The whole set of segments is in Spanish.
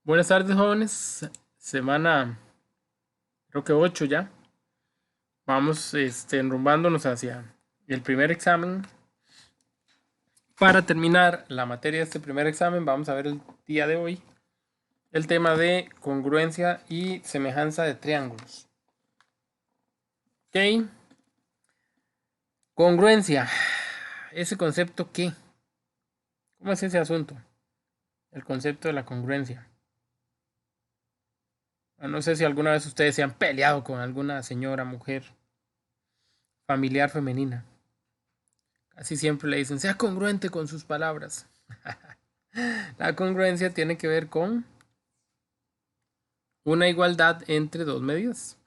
Buenas tardes, jóvenes. Semana, creo que 8 ya. Vamos enrumbándonos hacia el primer examen. Para terminar la materia de este primer examen, vamos a ver el día de hoy el tema de congruencia y semejanza de triángulos. Ok. Congruencia. ¿Ese concepto qué? ¿Cómo es ese asunto? El concepto de la congruencia. No sé si alguna vez ustedes se han peleado con alguna señora, mujer, familiar femenina. Casi siempre le dicen, sea congruente con sus palabras. La congruencia tiene que ver con una igualdad entre dos medidas.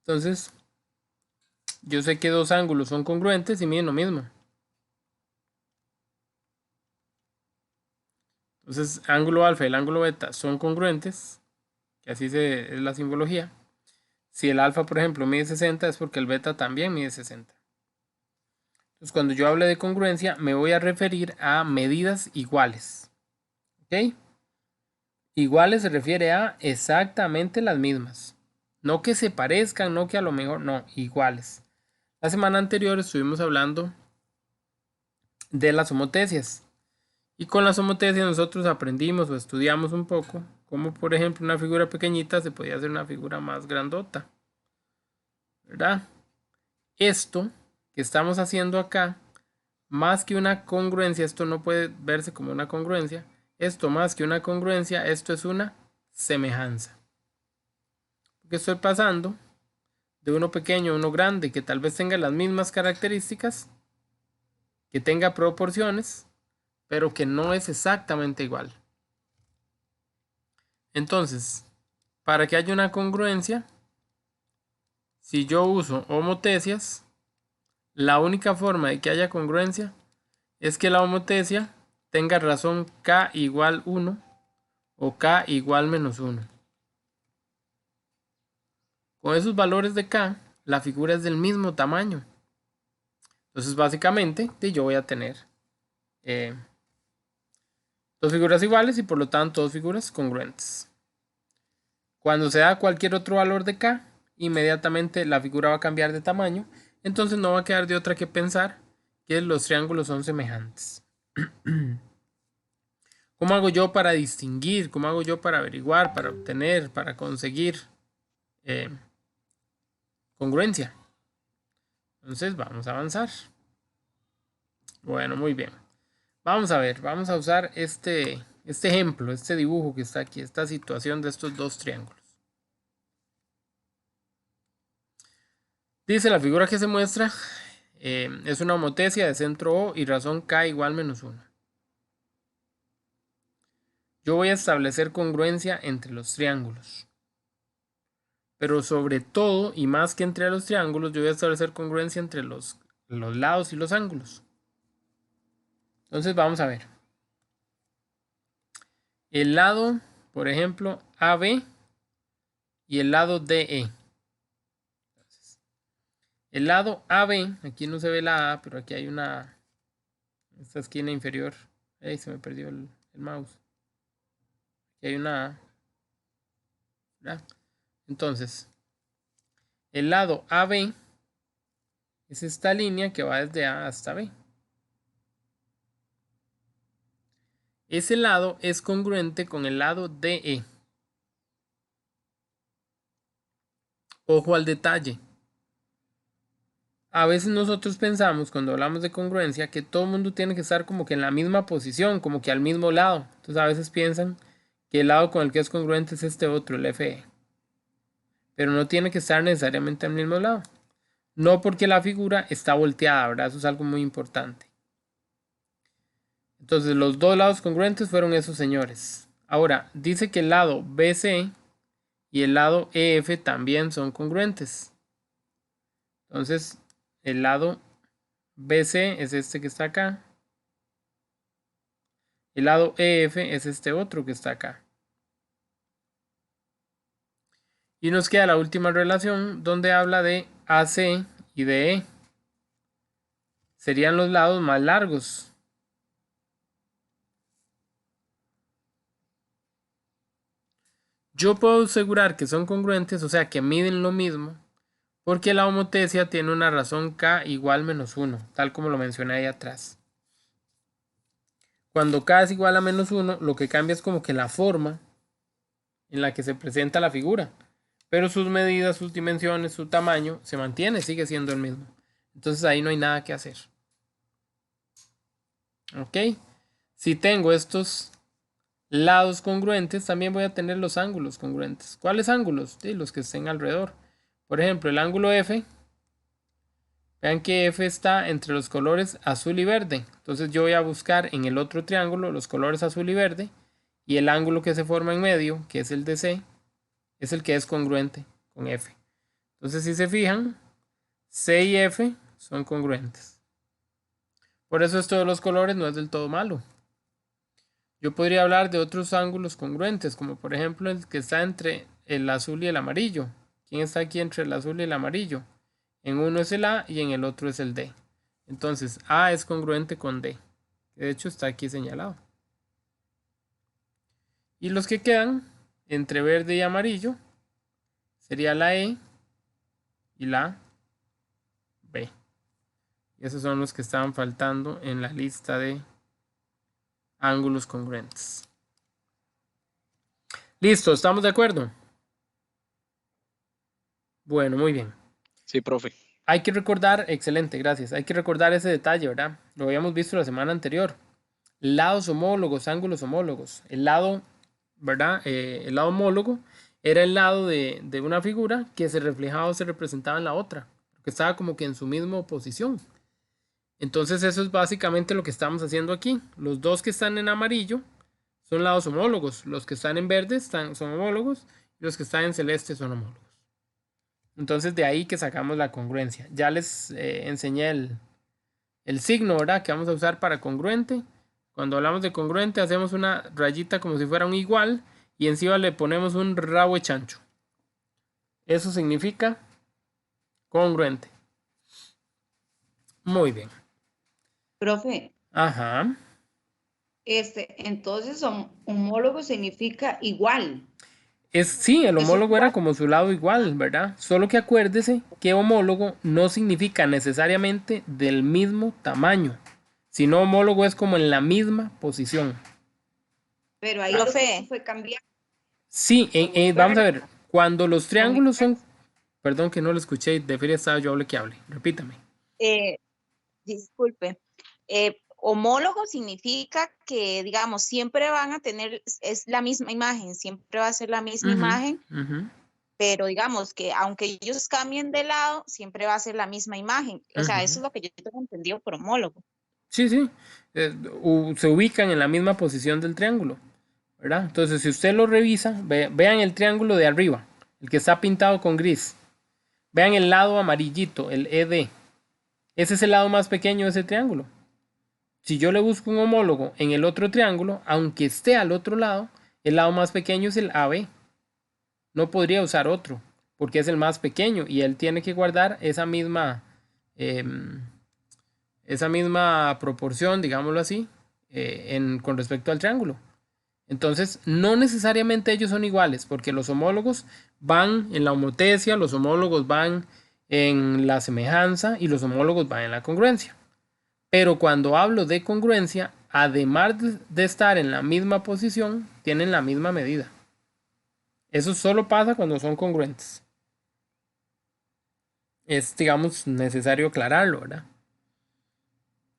Entonces, yo sé que dos ángulos son congruentes y miden lo mismo. Entonces, ángulo alfa y el ángulo beta son congruentes, que así es la simbología. Si el alfa, por ejemplo, mide 60, es porque el beta también mide 60. Entonces, cuando yo hable de congruencia, me voy a referir a medidas iguales. ¿Ok? Iguales se refiere a exactamente las mismas. No que se parezcan, no que a lo mejor, no, iguales. La semana anterior estuvimos hablando de las homotecias. Y con las homotecias nosotros aprendimos o estudiamos un poco cómo, por ejemplo, una figura pequeñita se podía hacer una figura más grandota. ¿Verdad? Esto que estamos haciendo acá, más que una congruencia, esto no puede verse como una congruencia. Esto más que una congruencia, esto es una semejanza. Porque estoy pasando de uno pequeño a uno grande que tal vez tenga las mismas características, que tenga proporciones, pero que no es exactamente igual. Entonces, para que haya una congruencia, si yo uso homotecias, la única forma de que haya congruencia es que la homotecia tenga razón k igual 1 o k igual menos 1. Con esos valores de k, la figura es del mismo tamaño. Entonces, básicamente, yo voy a tener eh, dos figuras iguales y por lo tanto dos figuras congruentes. Cuando se da cualquier otro valor de k, inmediatamente la figura va a cambiar de tamaño, entonces no va a quedar de otra que pensar que los triángulos son semejantes. ¿Cómo hago yo para distinguir? ¿Cómo hago yo para averiguar, para obtener, para conseguir eh, congruencia? Entonces vamos a avanzar. Bueno, muy bien. Vamos a ver, vamos a usar este ejemplo, este dibujo que está aquí, esta situación de estos dos triángulos. Dice la figura que se muestra es una homotecia de centro O y razón K igual menos 1. Yo voy a establecer congruencia entre los triángulos. Pero sobre todo, y más que entre los triángulos, yo voy a establecer congruencia entre los lados y los ángulos. Entonces vamos a ver. El lado, por ejemplo, AB y el lado DE. El lado AB, aquí no se ve la A, pero aquí hay esta esquina inferior. Ay, se me perdió el mouse. Aquí hay una A. ¿Verdad? Entonces, el lado AB es esta línea que va desde A hasta B. Ese lado es congruente con el lado DE. Ojo al detalle. A veces nosotros pensamos cuando hablamos de congruencia que todo el mundo tiene que estar como que en la misma posición, como que al mismo lado. Entonces a veces piensan que el lado con el que es congruente es este otro, el FE. Pero no tiene que estar necesariamente al mismo lado. No porque la figura está volteada, ¿verdad? Eso es algo muy importante. Entonces los dos lados congruentes fueron esos señores. Ahora, dice que el lado BC y el lado EF también son congruentes. Entonces, el lado BC es este que está acá. El lado EF es este otro que está acá. Y nos queda la última relación donde habla de AC y de E. Serían los lados más largos. Yo puedo asegurar que son congruentes, o sea, que miden lo mismo, porque la homotesia tiene una razón k igual menos 1, tal como lo mencioné ahí atrás. Cuando k es igual a menos 1, lo que cambia es como que la forma en la que se presenta la figura, pero sus medidas, sus dimensiones, su tamaño se mantiene, sigue siendo el mismo. Entonces ahí no hay nada que hacer. Ok, si tengo estos lados congruentes, también voy a tener los ángulos congruentes. ¿Cuáles ángulos? Sí, los que estén alrededor. Por ejemplo, el ángulo F. Vean que F está entre los colores azul y verde. Entonces yo voy a buscar en el otro triángulo los colores azul y verde. Y el ángulo que se forma en medio, que es el de C, es el que es congruente con F. Entonces si se fijan, C y F son congruentes. Por eso esto de los colores no es del todo malo. Yo podría hablar de otros ángulos congruentes, como por ejemplo el que está entre el azul y el amarillo. ¿Quién está aquí entre el azul y el amarillo? En uno es el A y en el otro es el D. Entonces A es congruente con D, que de hecho está aquí señalado. Y los que quedan entre verde y amarillo sería la E y la B. Y esos son los que estaban faltando en la lista de ángulos congruentes. Listo, ¿estamos de acuerdo? Bueno, muy bien. Sí, profe. Hay que recordar, excelente, gracias. Hay que recordar ese detalle, ¿verdad? Lo habíamos visto la semana anterior. Lados homólogos, ángulos homólogos. El lado, ¿verdad? El lado homólogo era el lado de una figura que se reflejaba o se representaba en la otra, que estaba como que en su misma posición. Entonces eso es básicamente lo que estamos haciendo aquí. Los dos que están en amarillo son lados homólogos. Los que están en verde son homólogos y los que están en celeste son homólogos. Entonces de ahí que sacamos la congruencia. Ya les enseñé el signo, ¿verdad? Que vamos a usar para congruente. Cuando hablamos de congruente hacemos una rayita como si fuera un igual y encima le ponemos un rabo de chancho. Eso significa congruente. Muy bien. Profe, Ajá. entonces homólogo significa igual. Sí, el Eso es homólogo era igual. como su lado igual, ¿verdad? Solo que acuérdese que homólogo no significa necesariamente del mismo tamaño, sino homólogo es como en la misma posición. Pero ahí lo que hizo Profe, fue cambiar, Sí, fue vamos a buscar ver, cuando los con triángulos son, perdón que no lo escuché, de feria estaba yo hable que hable, repítame. disculpe. Homólogo significa que, digamos, siempre van a tener, es la misma imagen, siempre va a ser la misma Ujú, imagen, ujú, pero digamos que aunque ellos cambien de lado, siempre va a ser la misma imagen. O sea, ujú. eso es lo que yo tengo entendido por homólogo. Sí, sí, se ubican en la misma posición del triángulo, ¿verdad? Entonces, si usted lo revisa, vean el triángulo de arriba, el que está pintado con gris. Vean el lado amarillito, el ED. Ese es el lado más pequeño de ese triángulo. Si yo le busco un homólogo en el otro triángulo, aunque esté al otro lado, el lado más pequeño es el AB. No podría usar otro, porque es el más pequeño y él tiene que guardar eh, esa misma proporción, digámoslo así, con respecto al triángulo. Entonces, no necesariamente ellos son iguales, porque los homólogos van en la homotesia, los homólogos van en la semejanza y los homólogos van en la congruencia. Pero cuando hablo de congruencia, además de estar en la misma posición, tienen la misma medida. Eso solo pasa cuando son congruentes. Es, digamos, necesario aclararlo, ¿verdad?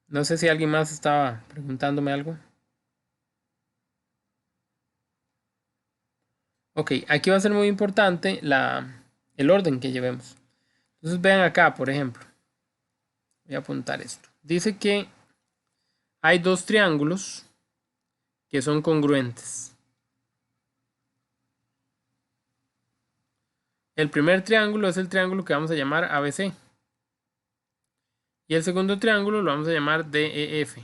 No sé si alguien más estaba preguntándome algo. Ok, aquí va a ser muy importante el orden que llevemos. Entonces vean acá, por ejemplo. Voy a apuntar esto. Dice que hay dos triángulos que son congruentes. El primer triángulo es el triángulo que vamos a llamar ABC. Y el segundo triángulo lo vamos a llamar DEF.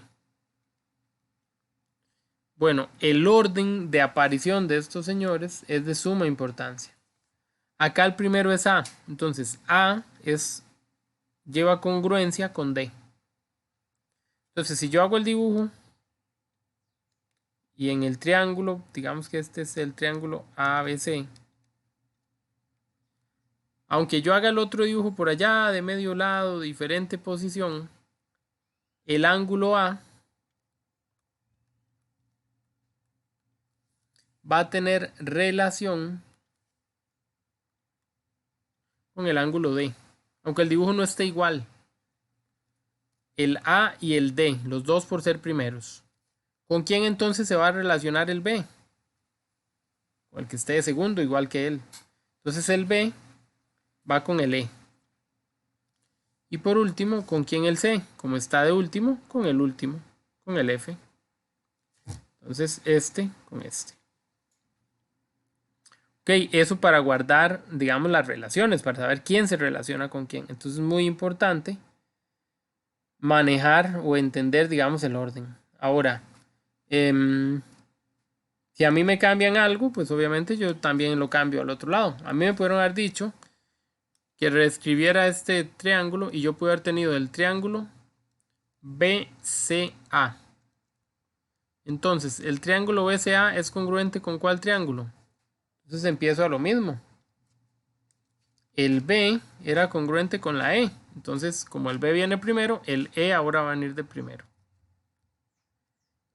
Bueno, el orden de aparición de estos señores es de suma importancia. Acá el primero es A. Entonces A lleva congruencia con D. Entonces si yo hago el dibujo y en el triángulo, digamos que este es el triángulo ABC. Aunque yo haga el otro dibujo por allá de medio lado, diferente posición, el ángulo A va a tener relación con el ángulo D, aunque el dibujo no esté igual. El A y el D, los dos por ser primeros. ¿Con quién entonces se va a relacionar el B? O el que esté de segundo, igual que él. Entonces el B va con el E. Y por último, ¿con quién el C? Como está de último, con el F. Entonces este con este. Ok, eso para guardar, digamos, las relaciones, para saber quién se relaciona con quién. Entonces es muy importante manejar o entender, digamos, el orden. Ahora, si a mí me cambian algo, pues obviamente yo también lo cambio al otro lado. A mí me pudieron haber dicho que reescribiera este triángulo y yo pude haber tenido el triángulo BCA. Entonces, el triángulo BCA es congruente con ¿cuál triángulo? Entonces empiezo a lo mismo. El B era congruente con la E. Entonces, como el B viene primero, el E ahora va a venir de primero.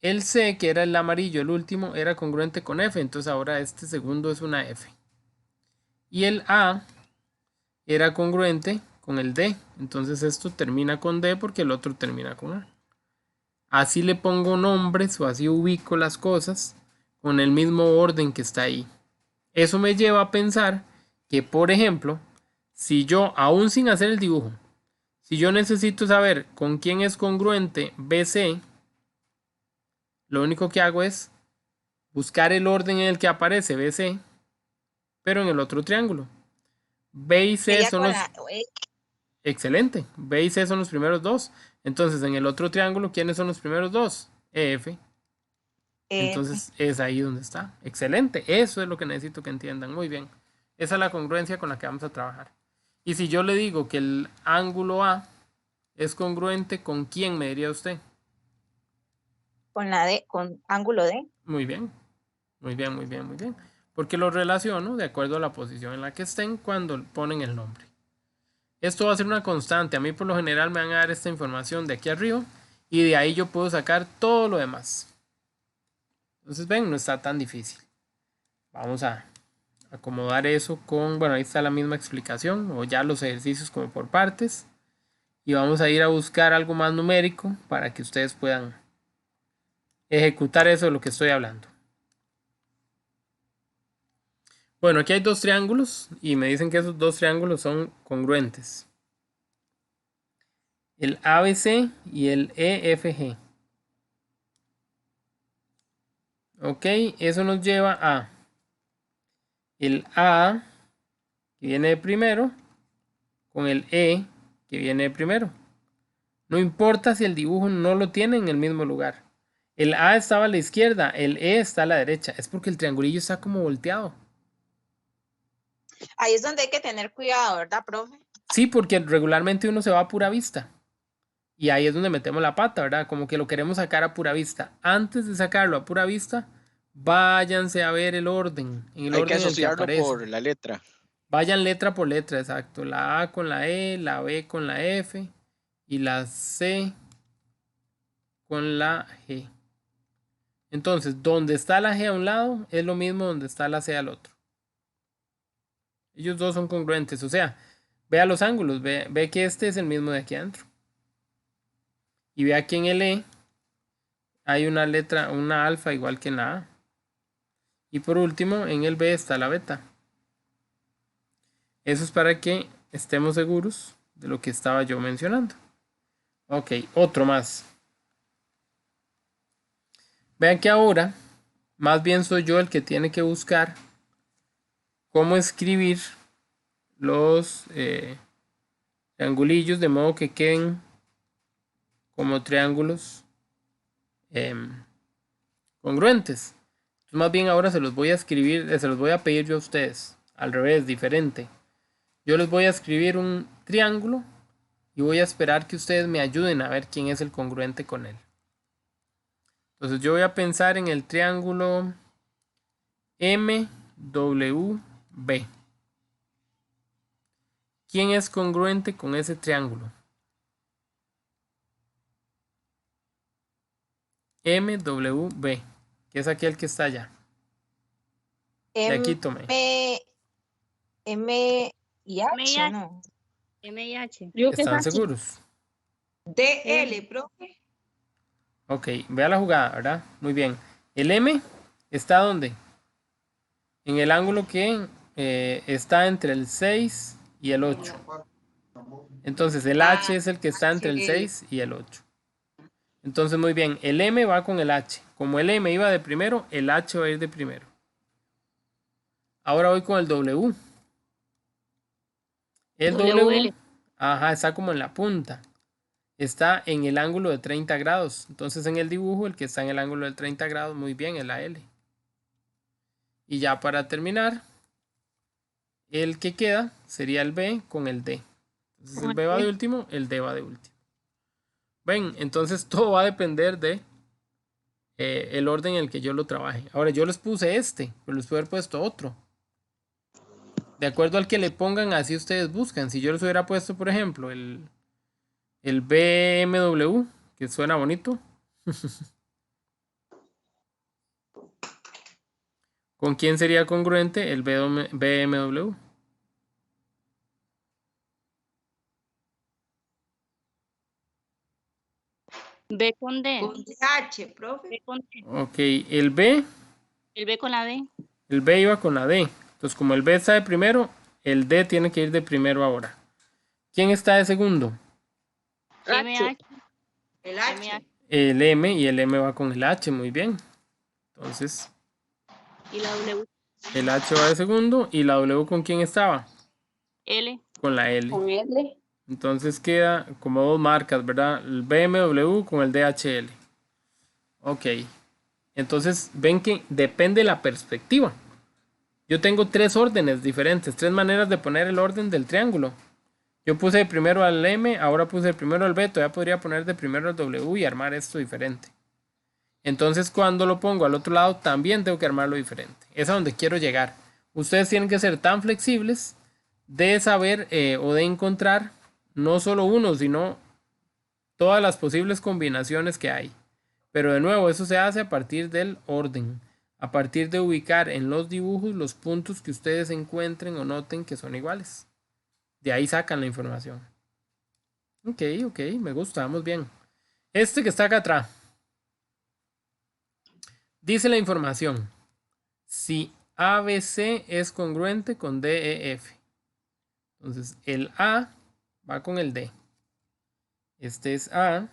El C, que era el amarillo, el último, era congruente con F. Entonces ahora este segundo es una F. Y el A era congruente con el D. Entonces esto termina con D porque el otro termina con A. Así le pongo nombres o así ubico las cosas con el mismo orden que está ahí. Eso me lleva a pensar que, por ejemplo, si yo, aún sin hacer el dibujo, si yo necesito saber con quién es congruente BC, lo único que hago es buscar el orden en el que aparece BC, pero en el otro triángulo. B y C son los... Excelente. B y C son los primeros dos. Entonces, en el otro triángulo, ¿quiénes son los primeros dos? EF. Entonces, es ahí donde está. Excelente. Eso es lo que necesito que entiendan. Muy bien. Esa es la congruencia con la que vamos a trabajar. Y si yo le digo que el ángulo A es congruente, ¿con quién me diría usted? Con la D, con ángulo D. Muy bien. Muy bien, muy bien, muy bien. Porque lo relaciono de acuerdo a la posición en la que estén cuando ponen el nombre. Esto va a ser una constante. A mí por lo general me van a dar esta información de aquí arriba y de ahí yo puedo sacar todo lo demás. Entonces ven, no está tan difícil. Vamos a acomodar eso con, bueno, ahí está la misma explicación o ya los ejercicios como por partes. Y vamos a ir a buscar algo más numérico para que ustedes puedan ejecutar eso de lo que estoy hablando. Bueno, aquí hay dos triángulos y me dicen que esos dos triángulos son congruentes. El ABC y el EFG. Ok, eso nos lleva a el A que viene de primero con el E que viene de primero. No importa si el dibujo no lo tiene en el mismo lugar. El A estaba a la izquierda, el E está a la derecha. Es porque el triangulillo está como volteado. Ahí es donde hay que tener cuidado, ¿verdad, profe? Sí, porque regularmente uno se va a pura vista. Y ahí es donde metemos la pata, ¿verdad? Como que lo queremos sacar a pura vista. Antes de sacarlo a pura vista, váyanse a ver el orden. En el Hay orden que en el que asociarlo aparece. por la letra. Vayan letra por letra, exacto. La A con la E, la B con la F y la C con la G. Entonces, donde está la G a un lado es lo mismo donde está la C al otro. Ellos dos son congruentes, o sea, vea los ángulos, ve que este es el mismo de aquí adentro. Y vea que en el E hay una letra, una alfa igual que en la A. Y por último, en el B está la beta. Eso es para que estemos seguros de lo que estaba yo mencionando. Ok, otro más. Vean que ahora, más bien soy yo el que tiene que buscar cómo escribir los triangulillos de modo que queden como triángulos congruentes. Entonces, más bien ahora se los voy a escribir, se los voy a pedir yo a ustedes, al revés, diferente. Yo les voy a escribir un triángulo y voy a esperar que ustedes me ayuden a ver quién es el congruente con él. Entonces yo voy a pensar en el triángulo MWB. ¿Quién es congruente con ese triángulo? MWB, que es aquel que está allá. De aquí tomé. M y H, M&H. ¿no? M&H. ¿Están seguros? DL, profe. Ok, vea la jugada, ¿verdad? Muy bien. El M está ¿dónde? En el ángulo que está entre el 6 y el 8. Entonces el H es el que está entre el 6 y el 8. Entonces muy bien, el M va con el H. Como el M iba de primero, el H va a ir de primero. Ahora voy con el W. El W, ajá, está como en la punta. Está en el ángulo de 30 grados. Entonces en el dibujo, el que está en el ángulo de 30 grados, muy bien, es la L. Y ya para terminar, el que queda sería el B con el D. Entonces el B va de último, el D va de último. Ven, entonces todo va a depender de el orden en el que yo lo trabaje. Ahora yo les puse este, pero les puedo haber puesto otro. De acuerdo al que le pongan, así ustedes buscan. Si yo les hubiera puesto, por ejemplo, el BMW, que suena bonito. ¿Con quién sería congruente el BMW? B con D. Con DH, profe. B con D. Ok, el B, El B con la D. el B iba con la D. Entonces, como el B está de primero, el D tiene que ir de primero ahora. ¿Quién está de segundo? M-H. El H. El M, y el M va con el H, muy bien. Entonces, Y la W. el H va de segundo, y la W ¿con quién estaba? L. Con la L. Con L. Entonces queda como dos marcas, ¿verdad? El BMW con el DHL. Ok. Entonces ven que depende de la perspectiva. Yo tengo tres órdenes diferentes, tres maneras de poner el orden del triángulo. Yo puse de primero al M, ahora puse de primero al B, todavía podría poner de primero al W y armar esto diferente. Entonces cuando lo pongo al otro lado también tengo que armarlo diferente. Es a donde quiero llegar. Ustedes tienen que ser tan flexibles de saber o de encontrar no solo uno, sino todas las posibles combinaciones que hay. Pero de nuevo, eso se hace a partir del orden, a partir de ubicar en los dibujos los puntos que ustedes encuentren o noten que son iguales. De ahí sacan la información. Ok, me gusta, vamos bien. Este que está acá atrás. Dice la información. Si ABC es congruente con DEF. Entonces, el A va con el D. Este es A.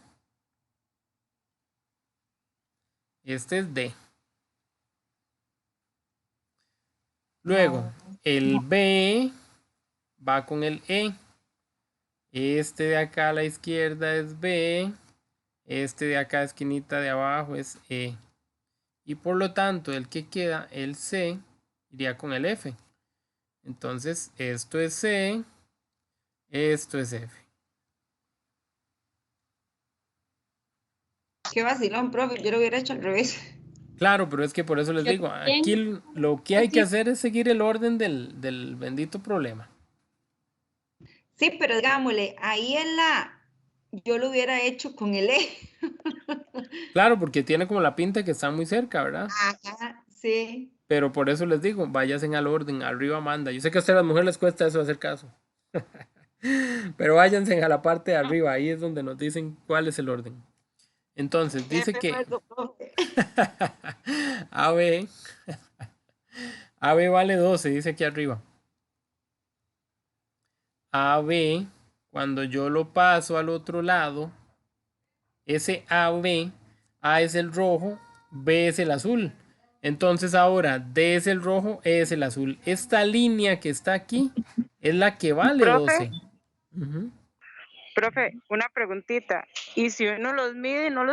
Este es D. Luego, el B va con el E. Este de acá a la izquierda es B. Este de acá, esquinita de abajo, es E. Y por lo tanto, el que queda, el C, iría con el F. Entonces, esto es C. Esto es F. Qué vacilón, profe. Yo lo hubiera hecho al revés. Claro, pero es que por eso les digo, aquí lo que hay que hacer es seguir el orden del bendito problema. Sí, pero digámosle, ahí en la, yo lo hubiera hecho con el E. Claro, porque tiene como la pinta que está muy cerca, ¿verdad? Ajá, sí. Pero por eso les digo, váyanse al orden, arriba manda. Yo sé que a ustedes las mujeres les cuesta eso hacer caso. Pero váyanse a la parte de arriba, ahí es donde nos dicen cuál es el orden. Entonces, dice que AB vale 12, dice aquí arriba. AB, cuando yo lo paso al otro lado, ese AB, A es el rojo, B es el azul. Entonces ahora D es el rojo, E es el azul. Esta línea que está aquí es la que vale Profe. 12. Ujú. Profe, una preguntita. ¿Y si uno los mide, no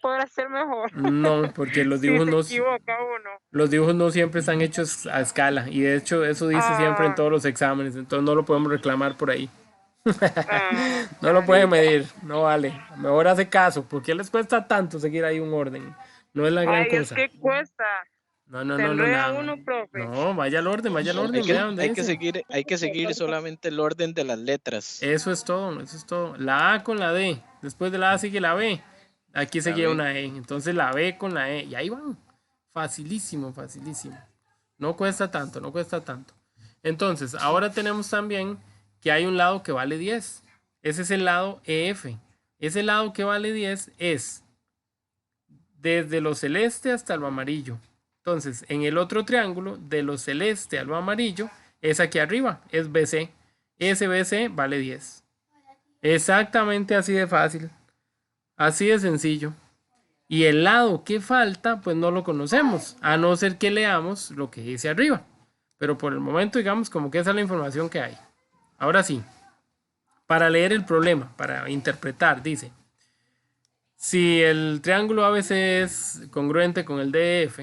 podrá hacer mejor? No, porque los Si dibujos se no, equivoca uno. los dibujos no siempre están hechos a escala. Y de hecho eso dice siempre en todos los exámenes. Entonces no lo podemos reclamar por ahí. No lo puede medir, no vale. Mejor hace caso. ¿Por qué les cuesta tanto seguir ahí un orden? No es la gran Ay, cosa. es que cuesta. No, no, Se no, no, enreda nada. uno, profe. No, vaya al orden, vea dónde dice. Hay que seguir solamente el orden de las letras. Eso es todo, eso es todo. La A con la D, después de la A sigue la B. Aquí seguía B. una E, entonces la B con la E, y ahí van. Facilísimo, facilísimo. No cuesta tanto, no cuesta tanto. Entonces, ahora tenemos también que hay un lado que vale 10. Ese es el lado EF. Ese lado que vale 10 es desde lo celeste hasta lo amarillo. Entonces, en el otro triángulo, de lo celeste a lo amarillo, es aquí arriba, es BC. Ese BC vale 10. Exactamente así de fácil. Así de sencillo. Y el lado que falta, pues no lo conocemos, a no ser que leamos lo que dice arriba. Pero por el momento, digamos, como que esa es la información que hay. Ahora sí, para leer el problema, para interpretar, dice: si el triángulo ABC es congruente con el DEF,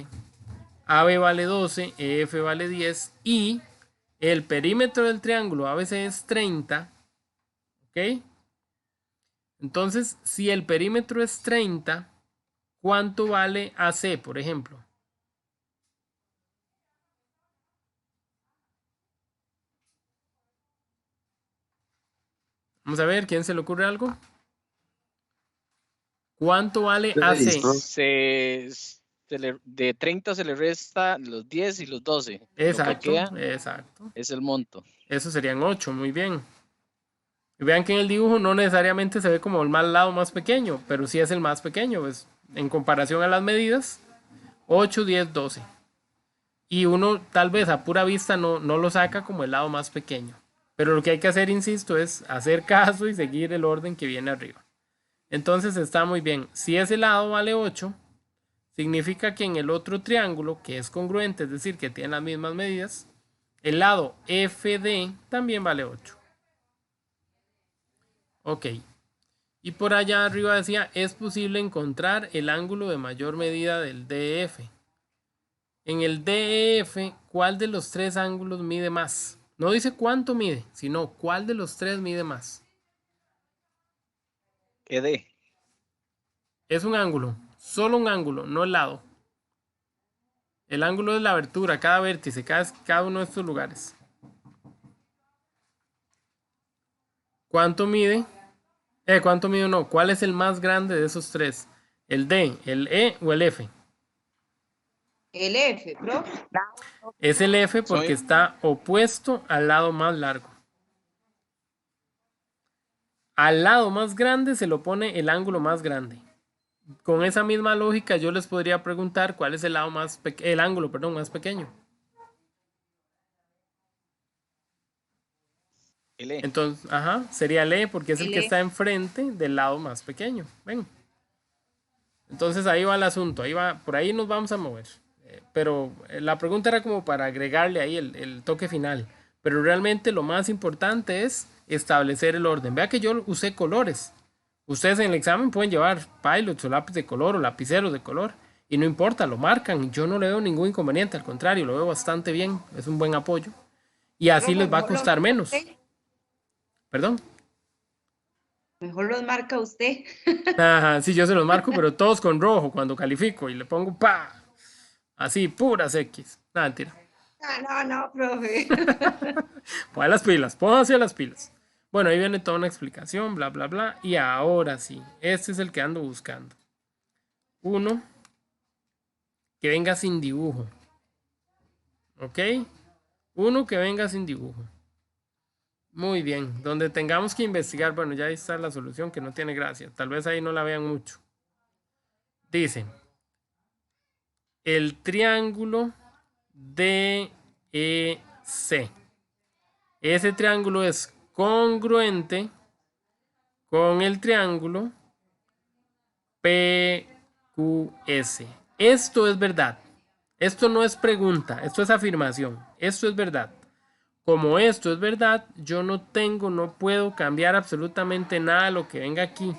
AB vale 12, EF vale 10 y el perímetro del triángulo ABC es 30, ¿ok? Entonces, si el perímetro es 30, ¿cuánto vale AC, por ejemplo? Vamos a ver, ¿quién se le ocurre algo? ¿Cuánto vale AC? De 30 se le resta los 10 y los 12. Exacto, Lo que queda exacto. es el monto. Eso serían 8, muy bien. Y vean que en el dibujo no necesariamente se ve como el lado más pequeño, pero sí es el más pequeño, pues, en comparación a las medidas, 8, 10, 12. Y uno tal vez a pura vista no lo saca como el lado más pequeño. Pero lo que hay que hacer, insisto, es hacer caso y seguir el orden que viene arriba. Entonces está muy bien. Si ese lado vale 8, significa que en el otro triángulo, que es congruente, es decir, que tiene las mismas medidas, el lado FD también vale 8. Ok. Y por allá arriba decía, es posible encontrar el ángulo de mayor medida del DEF. En el DEF, ¿cuál de los tres ángulos mide más? No dice cuánto mide, sino cuál de los tres mide más. ED. Es un ángulo, solo un ángulo, no el lado. El ángulo es la abertura, cada vértice, cada uno de estos lugares. ¿Cuánto mide? ¿Cuánto mide no? ¿Cuál es el más grande de esos tres? ¿El D, el E o el F? El F, profe. Es el F porque está opuesto al lado más largo. Al lado más grande se lo pone el ángulo más grande. Con esa misma lógica yo les podría preguntar cuál es el ángulo más pequeño. El E. Entonces, sería el E porque es el que está enfrente del lado más pequeño. Ven. Entonces ahí va el asunto, por ahí nos vamos a mover. Pero la pregunta era como para agregarle ahí el toque final. Pero realmente lo más importante es establecer el orden. Vea que yo usé colores. Ustedes en el examen pueden llevar pilots o lápiz de color o lapiceros de color. Y no importa, lo marcan. Yo no le veo ningún inconveniente. Al contrario, lo veo bastante bien. Es un buen apoyo. Y así les va a costar menos. ¿Perdón? Mejor los marca usted. Ajá, sí, yo se los marco, pero todos con rojo cuando califico. Y le pongo ¡pa! Así, puras X. Nada, mentira. No, profe. Pónganse las pilas. Bueno, ahí viene toda una explicación, bla, bla, bla. Y ahora sí, este es el que ando buscando. Uno que venga sin dibujo. ¿Ok? Uno que venga sin dibujo. Muy bien. Donde tengamos que investigar, bueno, ya ahí está la solución que no tiene gracia. Tal vez ahí no la vean mucho. Dice, el triángulo DEC. Ese triángulo es congruente con el triángulo PQS. Esto es verdad. Esto no es pregunta, esto es afirmación. Esto es verdad. Como esto es verdad, yo no puedo cambiar absolutamente nada de lo que venga aquí,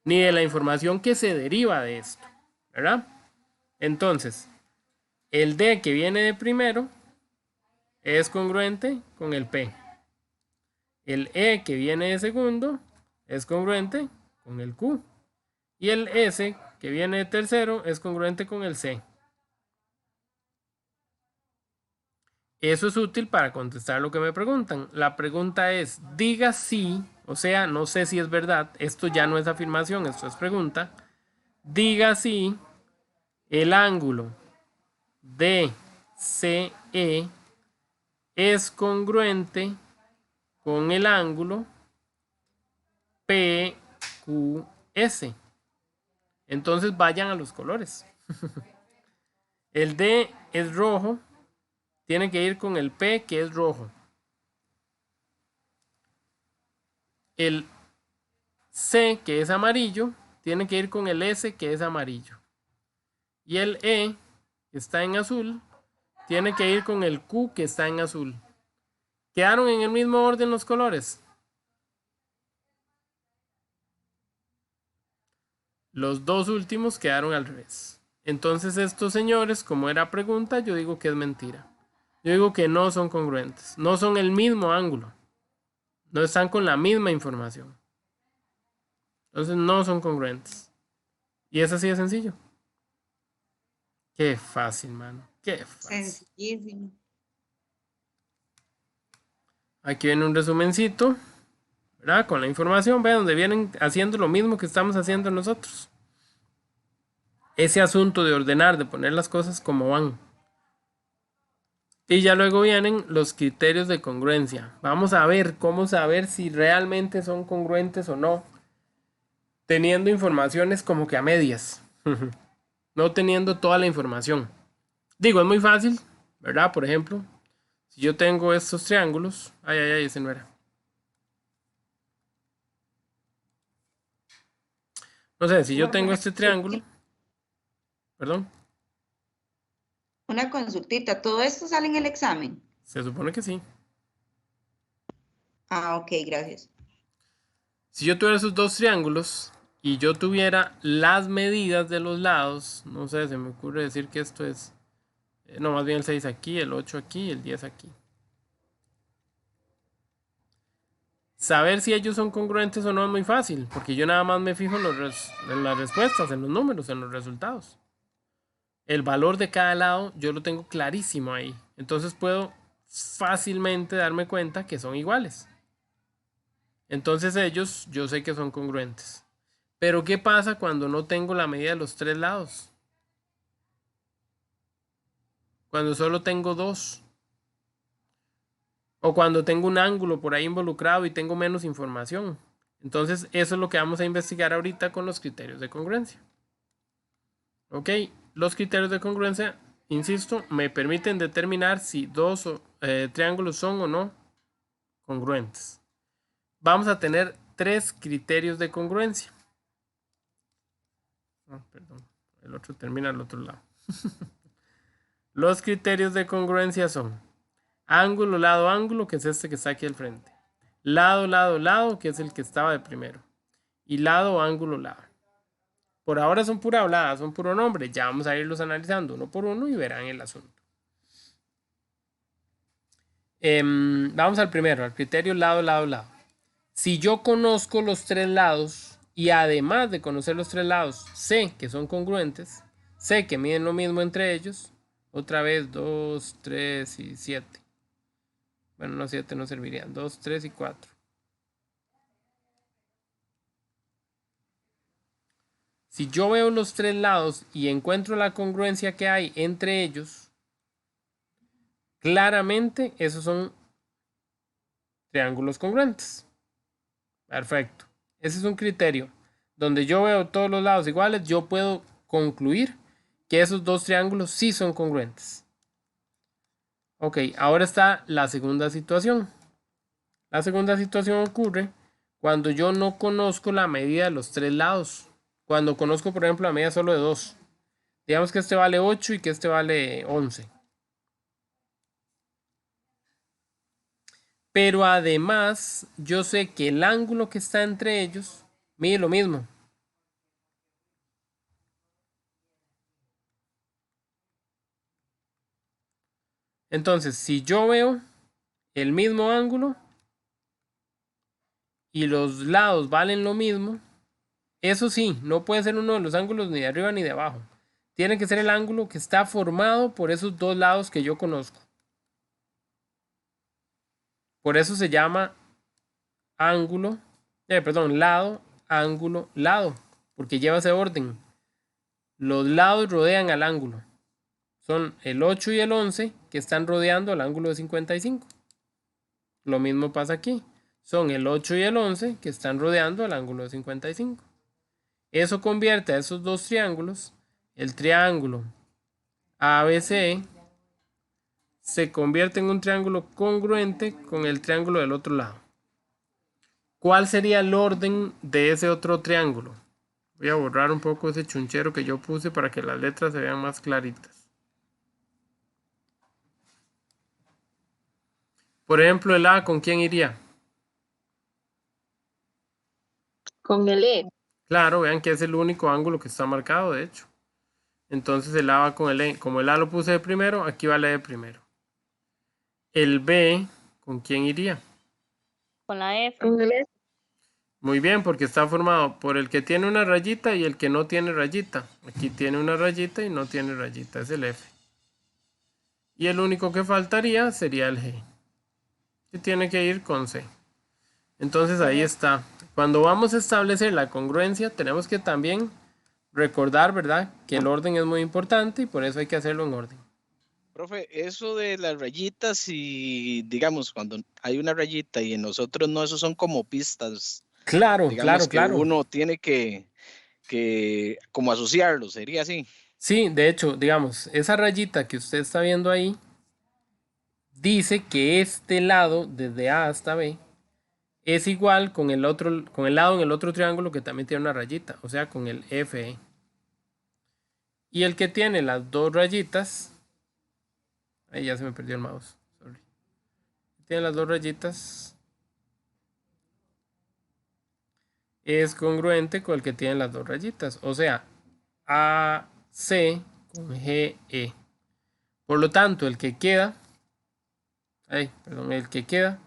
ni de la información que se deriva de esto, ¿verdad? Entonces, el D que viene de primero es congruente con el P. El E que viene de segundo es congruente con el Q. Y el S que viene de tercero es congruente con el C. Eso es útil para contestar lo que me preguntan. La pregunta es, diga sí, o sea, no sé si es verdad, esto ya no es afirmación, esto es pregunta. Diga si el ángulo DCE es congruente con el ángulo PQS. Entonces vayan a los colores. El D es rojo, tiene que ir con el P, que es rojo. El C, que es amarillo, tiene que ir con el S, que es amarillo. Y el E, que está en azul, tiene que ir con el Q, que está en azul. ¿Quedaron en el mismo orden los colores? Los dos últimos quedaron al revés. Entonces estos señores, como era pregunta, yo digo que es mentira. Yo digo que no son congruentes. No son el mismo ángulo. No están con la misma información. Entonces no son congruentes. Y es así de sencillo. Qué fácil, mano. Qué fácil. Sencillísimo. Aquí viene un resumencito, ¿verdad? Con la información, vean, donde vienen haciendo lo mismo que estamos haciendo nosotros. Ese asunto de ordenar, de poner las cosas como van. Y ya luego vienen los criterios de congruencia. Vamos a ver cómo saber si realmente son congruentes o no, teniendo informaciones como que a medias, no teniendo toda la información. Digo, es muy fácil, ¿verdad? Por ejemplo, si yo tengo estos triángulos, ese no era. No sé, si yo tengo este triángulo, perdón, Una consultita, ¿todo esto sale en el examen? se supone que sí. Ah, ok, gracias. Si yo tuviera esos dos triángulos y yo tuviera las medidas de los lados, no sé, se me ocurre decir que esto es, no, más bien el 6 aquí, el 8 aquí y el 10 aquí. Saber si ellos son congruentes o no es muy fácil, porque yo nada más me fijo en las respuestas, en los números, en los resultados. El valor de cada lado yo lo tengo clarísimo ahí. Entonces puedo fácilmente darme cuenta que son iguales. Entonces ellos yo sé que son congruentes. Pero ¿qué pasa cuando no tengo la medida de los tres lados? Cuando solo tengo dos. O cuando tengo un ángulo por ahí involucrado y tengo menos información. Entonces eso es lo que vamos a investigar ahorita con los criterios de congruencia. Ok, los criterios de congruencia, insisto, me permiten determinar si dos triángulos son o no congruentes. Vamos a tener tres criterios de congruencia. Perdón, el otro termina al otro lado. Los criterios de congruencia son ángulo, lado, ángulo, que es este que está aquí al frente. Lado, lado, lado, que es el que estaba de primero. Y lado, ángulo, lado. Por ahora son pura hablada, son puro nombre. Ya vamos a irlos analizando uno por uno y verán el asunto. Vamos al primero, al criterio lado, lado, lado. Si yo conozco los tres lados y además de conocer los tres lados, sé que son congruentes, sé que miden lo mismo entre ellos, otra vez 2, 3 y 7. Bueno, no, 7 no servirían. 2, 3 y 4. Si yo veo los tres lados y encuentro la congruencia que hay entre ellos, claramente esos son triángulos congruentes. Perfecto. Ese es un criterio. Donde yo veo todos los lados iguales, yo puedo concluir que esos dos triángulos sí son congruentes. Ok, ahora está la segunda situación. La segunda situación ocurre cuando yo no conozco la medida de los tres lados. Cuando conozco, por ejemplo, la medida solo de 2. Digamos que este vale 8 y que este vale 11. Pero además, yo sé que el ángulo que está entre ellos mide lo mismo. Entonces, si yo veo el mismo ángulo y los lados valen lo mismo, Eso sí, no puede ser uno de los ángulos ni de arriba ni de abajo. Tiene que ser el ángulo que está formado por esos dos lados que yo conozco. Por eso se llama ángulo, lado, ángulo, lado, porque lleva ese orden. Los lados rodean al ángulo. Son el 8 y el 11 que están rodeando al ángulo de 55. Lo mismo pasa aquí. Son el 8 y el 11 que están rodeando al ángulo de 55. Eso convierte a esos dos triángulos, el triángulo ABC se convierte en un triángulo congruente con el triángulo del otro lado. ¿Cuál sería el orden de ese otro triángulo? Voy a borrar un poco ese chunchero que yo puse para que las letras se vean más claritas. Por ejemplo, el A, ¿con quién iría? Con el E. Claro, vean que es el único ángulo que está marcado, de hecho. Entonces el A va con el E. Como el A lo puse de primero, aquí va el E de primero. El B, ¿con quién iría? Con la F. Con el F. Muy bien, porque está formado por el que tiene una rayita y el que no tiene rayita. Aquí tiene una rayita y no tiene rayita, es el F. Y el único que faltaría sería el G, que tiene que ir con C. Entonces ahí está. Cuando vamos a establecer la congruencia, tenemos que también recordar, ¿verdad?, que el orden es muy importante y por eso hay que hacerlo en orden. Profe, eso de las rayitas y digamos cuando hay una rayita y en nosotros no, esos son como pistas. Claro, Digamos claro. uno tiene que como asociarlo, sería así. Sí, de hecho, digamos, esa rayita que usted está viendo ahí dice que este lado, desde A hasta B, es igual con el lado en el otro triángulo que también tiene una rayita, o sea, con el FE. Y el que tiene las dos rayitas, ahí ya se me perdió el mouse, sorry. Tiene las dos rayitas, es congruente con el que tiene las dos rayitas, o sea, AC con GE. Por lo tanto, el que queda, el que queda,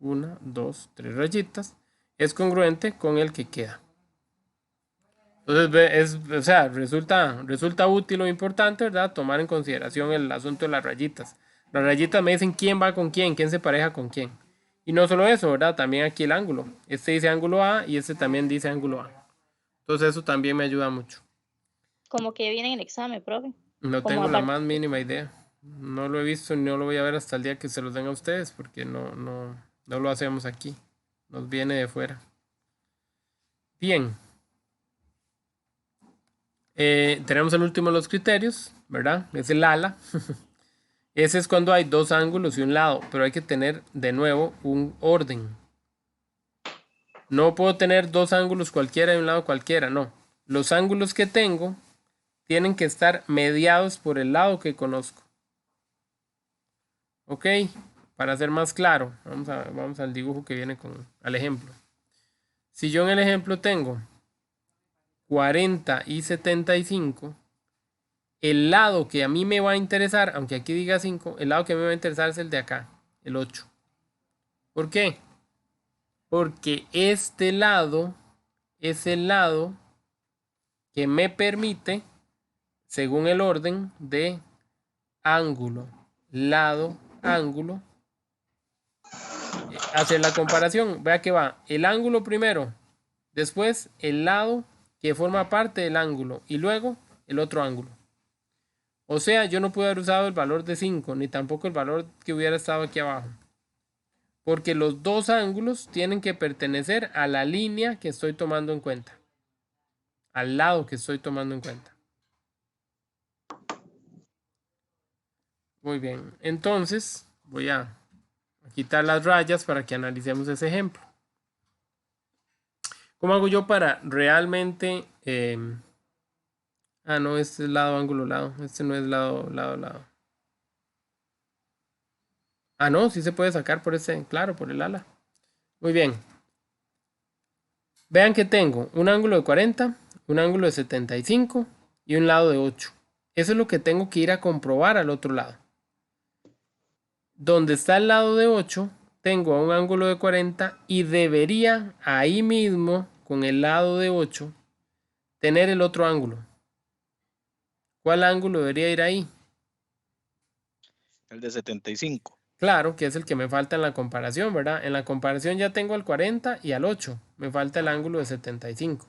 1, 2, 3 rayitas, es congruente con el que queda. Entonces, resulta útil o importante, ¿verdad?, tomar en consideración el asunto de las rayitas. Las rayitas me dicen quién va con quién se pareja con quién. Y no solo eso, ¿verdad?, también aquí el ángulo. Este dice ángulo A y este también dice ángulo A. Entonces eso también me ayuda mucho. Como que viene en el examen, profe. No Como tengo la aparte- más mínima idea. No lo he visto ni no lo voy a ver hasta el día que se los den a ustedes, porque no lo hacemos aquí. Nos viene de fuera. Bien. Tenemos el último de los criterios, ¿verdad? Es el ala. Ese es cuando hay dos ángulos y un lado, pero hay que tener de nuevo un orden. No puedo tener dos ángulos cualquiera y un lado cualquiera, no. Los ángulos que tengo tienen que estar mediados por el lado que conozco. Ok, para ser más claro, vamos al dibujo que viene al ejemplo. Si yo en el ejemplo tengo 40 y 75, el lado que a mí me va a interesar, aunque aquí diga 5, el lado que a mí me va a interesar es el de acá, el 8. ¿Por qué? Porque este lado es el lado que me permite, según el orden de ángulo, lado, ángulo, hacer la comparación. Vea que va el ángulo primero, después el lado que forma parte del ángulo y luego el otro ángulo. O sea, yo no pude haber usado el valor de 5 ni tampoco el valor que hubiera estado aquí abajo, porque los dos ángulos tienen que pertenecer a la línea que estoy tomando en cuenta, al lado que estoy tomando en cuenta. Muy bien, entonces voy a quitar las rayas para que analicemos ese ejemplo. ¿Cómo hago yo para realmente... no, este es lado, ángulo, lado. Este no es lado, lado, lado. No, sí se puede sacar por ese, claro, por el ala. Muy bien. Vean que tengo un ángulo de 40, un ángulo de 75 y un lado de 8. Eso es lo que tengo que ir a comprobar al otro lado. Donde está el lado de 8, tengo un ángulo de 40 y debería ahí mismo con el lado de 8 tener el otro ángulo. ¿Cuál ángulo debería ir ahí? El de 75. Claro, que es el que me falta en la comparación, ¿verdad? En la comparación ya tengo al 40 y al 8. Me falta el ángulo de 75.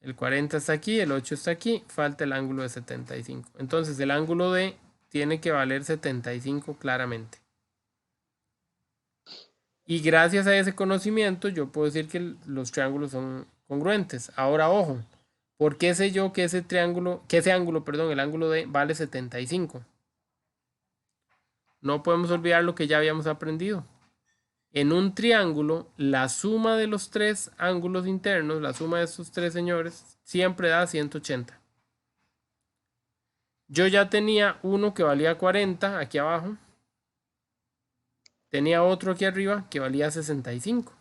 El 40 está aquí, el 8 está aquí, falta el ángulo de 75. Entonces el ángulo D tiene que valer 75 claramente. Y gracias a ese conocimiento yo puedo decir que los triángulos son congruentes. Ahora, ojo, ¿por qué sé yo que ese ángulo, el ángulo D vale 75? No podemos olvidar lo que ya habíamos aprendido. En un triángulo, la suma de los tres ángulos internos, la suma de estos tres señores, siempre da 180. Yo ya tenía uno que valía 40 aquí abajo. Tenía otro aquí arriba que valía 65.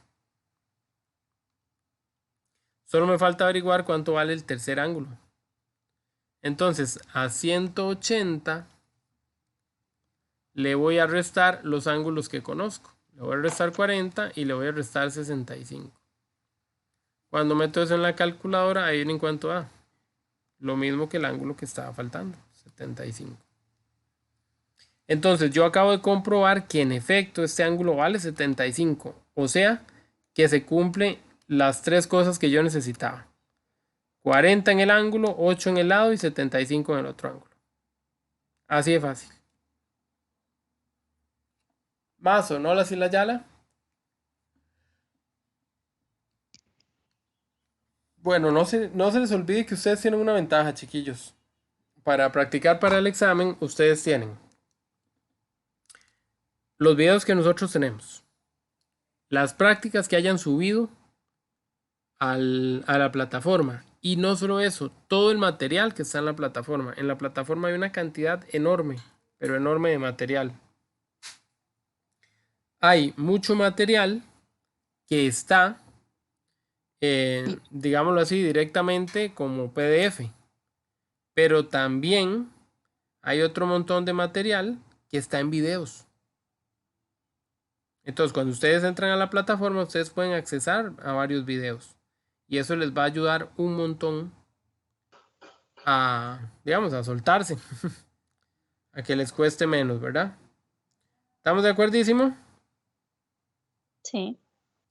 Solo me falta averiguar cuánto vale el tercer ángulo. Entonces, a 180 le voy a restar los ángulos que conozco. Le voy a restar 40 y le voy a restar 65. Cuando meto eso en la calculadora, ahí en cuánto da. Lo mismo que el ángulo que estaba faltando, 75. Entonces yo acabo de comprobar que en efecto este ángulo vale 75. O sea, que se cumplen las tres cosas que yo necesitaba. 40 en el ángulo, 8 en el lado y 75 en el otro ángulo. Así de fácil. Mazo, ¿no? La Sila Yala. Bueno, no se les olvide que ustedes tienen una ventaja, chiquillos. Para practicar para el examen, ustedes tienen los videos que nosotros tenemos, las prácticas que hayan subido a la plataforma, y no solo eso, todo el material que está en la plataforma. En la plataforma hay una cantidad enorme, pero enorme de material. Hay mucho material que está, digámoslo así, directamente como PDF, pero también hay otro montón de material que está en videos. Entonces, cuando ustedes entran a la plataforma, ustedes pueden accesar a varios videos. Y eso les va a ayudar un montón a, digamos, a soltarse. A que les cueste menos, ¿verdad? ¿Estamos de acuerdísimo? Sí.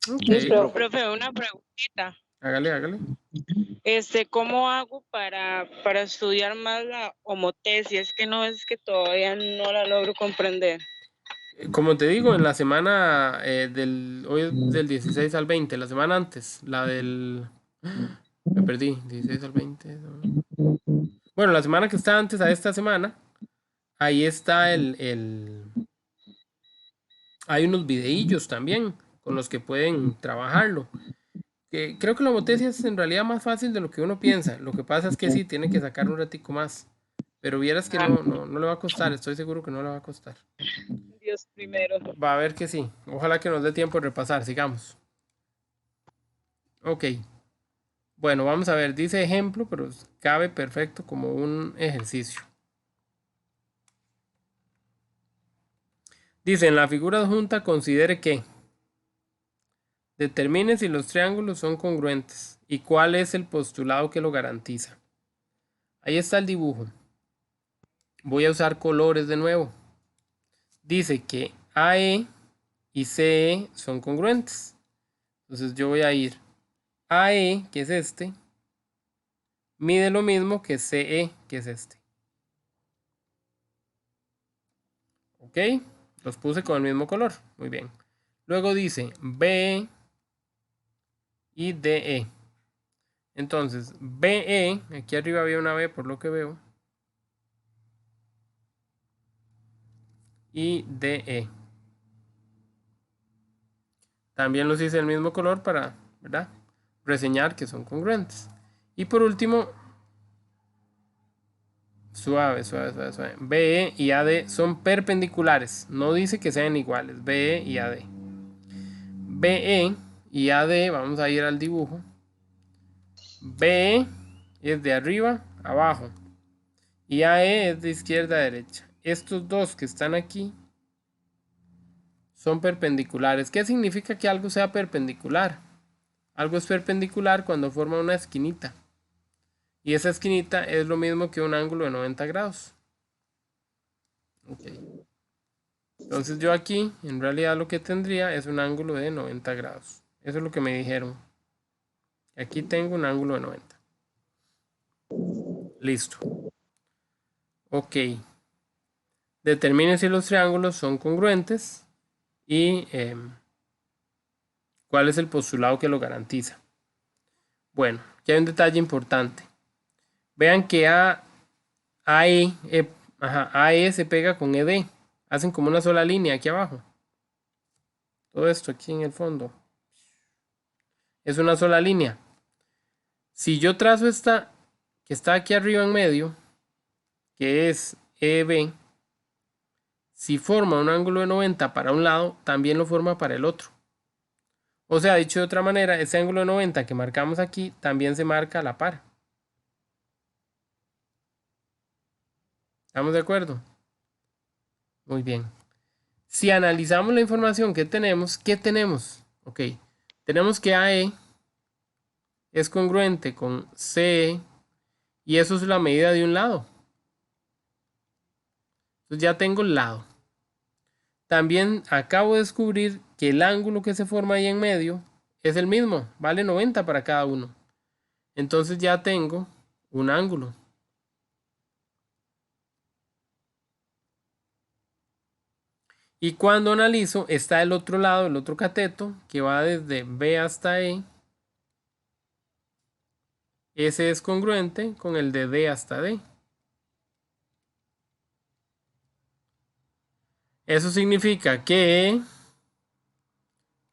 Ok. Sí, profe. Profe, una preguntita. Hágale. ¿Cómo hago para estudiar más la homotesis? Es que no, es que todavía no la logro comprender. Como te digo, en la semana hoy es del 16 al 20, la semana antes, la del... Me perdí, 16 al 20. ¿no? Bueno, la semana que está antes a esta semana, ahí está hay unos videillos también con los que pueden trabajarlo. Creo que la homotesis es en realidad más fácil de lo que uno piensa. Lo que pasa es que sí, tiene que sacar un ratico más. Pero vieras que no le va a costar, estoy seguro que no le va a costar. Dios primero. Va a ver que sí. Ojalá que nos dé tiempo de repasar. Sigamos. Ok. Bueno, vamos a ver. Dice ejemplo, pero cabe perfecto como un ejercicio. Dice, en la figura adjunta considere que determine si los triángulos son congruentes y cuál es el postulado que lo garantiza. Ahí está el dibujo. Voy a usar colores de nuevo. Dice que AE y CE son congruentes. Entonces yo voy a ir AE, que es este, mide lo mismo que CE, que es este. ¿Ok? Los puse con el mismo color. Muy bien. Luego dice BE y DE. Entonces, BE, aquí arriba había una B por lo que veo. Y DE. También los hice el mismo color para, ¿verdad?, reseñar que son congruentes. Y por último, suave. BE y AD son perpendiculares. No dice que sean iguales. BE y AD. BE y AD, vamos a ir al dibujo. BE es de arriba a abajo. Y AE es de izquierda a derecha. Estos dos que están aquí son perpendiculares. ¿Qué significa que algo sea perpendicular? Algo es perpendicular cuando forma una esquinita. Y esa esquinita es lo mismo que un ángulo de 90 grados. Ok. Entonces yo aquí, en realidad lo que tendría es un ángulo de 90 grados. Eso es lo que me dijeron. Aquí tengo un ángulo de 90. Listo. Ok. Determine si los triángulos son congruentes y cuál es el postulado que lo garantiza. Bueno, aquí hay un detalle importante. Vean que AE se pega con ED. Hacen como una sola línea aquí abajo. Todo esto aquí en el fondo es una sola línea. Si yo trazo esta que está aquí arriba en medio, que es EB, si forma un ángulo de 90 para un lado, también lo forma para el otro. O sea, dicho de otra manera, ese ángulo de 90 que marcamos aquí también se marca a la par. ¿Estamos de acuerdo? Muy bien. Si analizamos la información que tenemos, ¿qué tenemos? Ok, tenemos que AE es congruente con CE y eso es la medida de un lado. Entonces ya tengo el lado. También acabo de descubrir que el ángulo que se forma ahí en medio es el mismo, vale 90 para cada uno. Entonces ya tengo un ángulo. Y cuando analizo, está el otro lado, el otro cateto, que va desde B hasta E. Ese es congruente con el de D hasta D. Eso significa que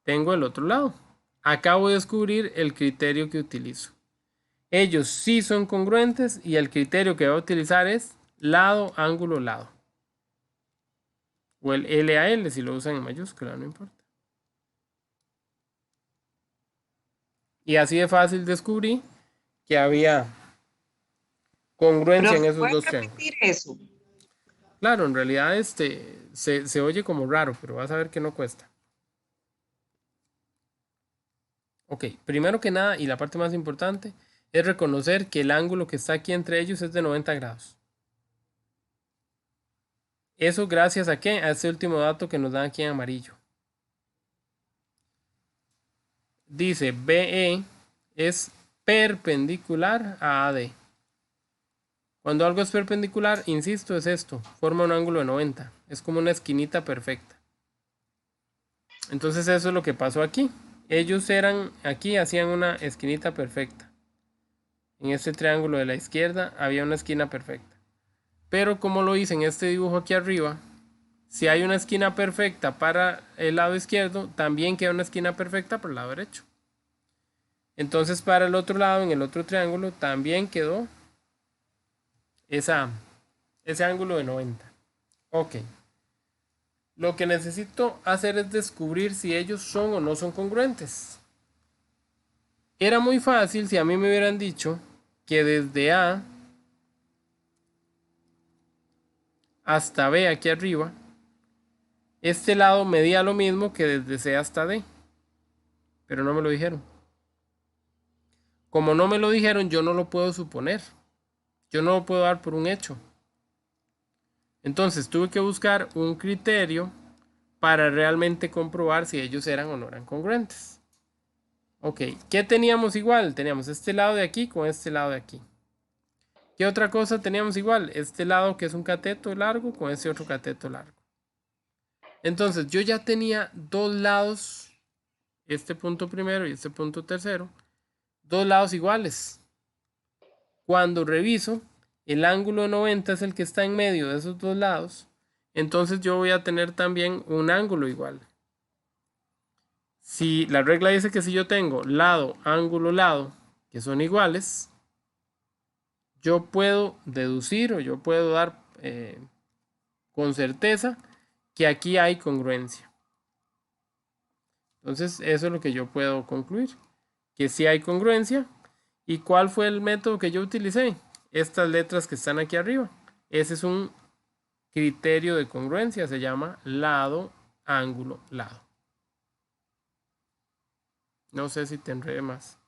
tengo el otro lado. Acabo de descubrir el criterio que utilizo. Ellos sí son congruentes y el criterio que voy a utilizar es lado, ángulo, lado. O el LAL si lo usan en mayúscula, no importa. Y así de fácil descubrí que había congruencia en esos dos triángulos. Eso. Claro, en realidad se oye como raro, pero vas a ver que no cuesta. Ok, primero que nada, y la parte más importante, es reconocer que el ángulo que está aquí entre ellos es de 90 grados. Eso gracias a qué? A este último dato que nos dan aquí en amarillo. Dice BE es perpendicular a AD. Cuando algo es perpendicular, insisto, es esto. Forma un ángulo de 90. Es como una esquinita perfecta. Entonces eso es lo que pasó aquí. Ellos eran, aquí hacían una esquinita perfecta. En este triángulo de la izquierda había una esquina perfecta. Pero como lo hice en este dibujo aquí arriba, si hay una esquina perfecta para el lado izquierdo, también queda una esquina perfecta para el lado derecho. Entonces para el otro lado, en el otro triángulo, también quedó ese ángulo de 90. Ok. Lo que necesito hacer es descubrir si ellos son o no son congruentes. Era muy fácil si a mí me hubieran dicho que desde A hasta B aquí arriba, este lado medía lo mismo que desde C hasta D. Pero no me lo dijeron. Como no me lo dijeron, yo no lo puedo suponer. Yo no lo puedo dar por un hecho. Entonces tuve que buscar un criterio para realmente comprobar si ellos eran o no eran congruentes. Ok, ¿qué teníamos igual? Teníamos este lado de aquí con este lado de aquí. ¿Qué otra cosa teníamos igual? Este lado que es un cateto largo con este otro cateto largo. Entonces yo ya tenía dos lados, este punto primero y este punto tercero, dos lados iguales. Cuando reviso, el ángulo 90 es el que está en medio de esos dos lados, entonces yo voy a tener también un ángulo igual. Si la regla dice que si yo tengo lado, ángulo, lado, que son iguales, yo puedo deducir o yo puedo dar con certeza que aquí hay congruencia. Entonces eso es lo que yo puedo concluir, que sí hay congruencia. ¿Y cuál fue el método que yo utilicé? Estas letras que están aquí arriba. Ese es un criterio de congruencia, se llama lado, ángulo, lado. No sé si te enredé más.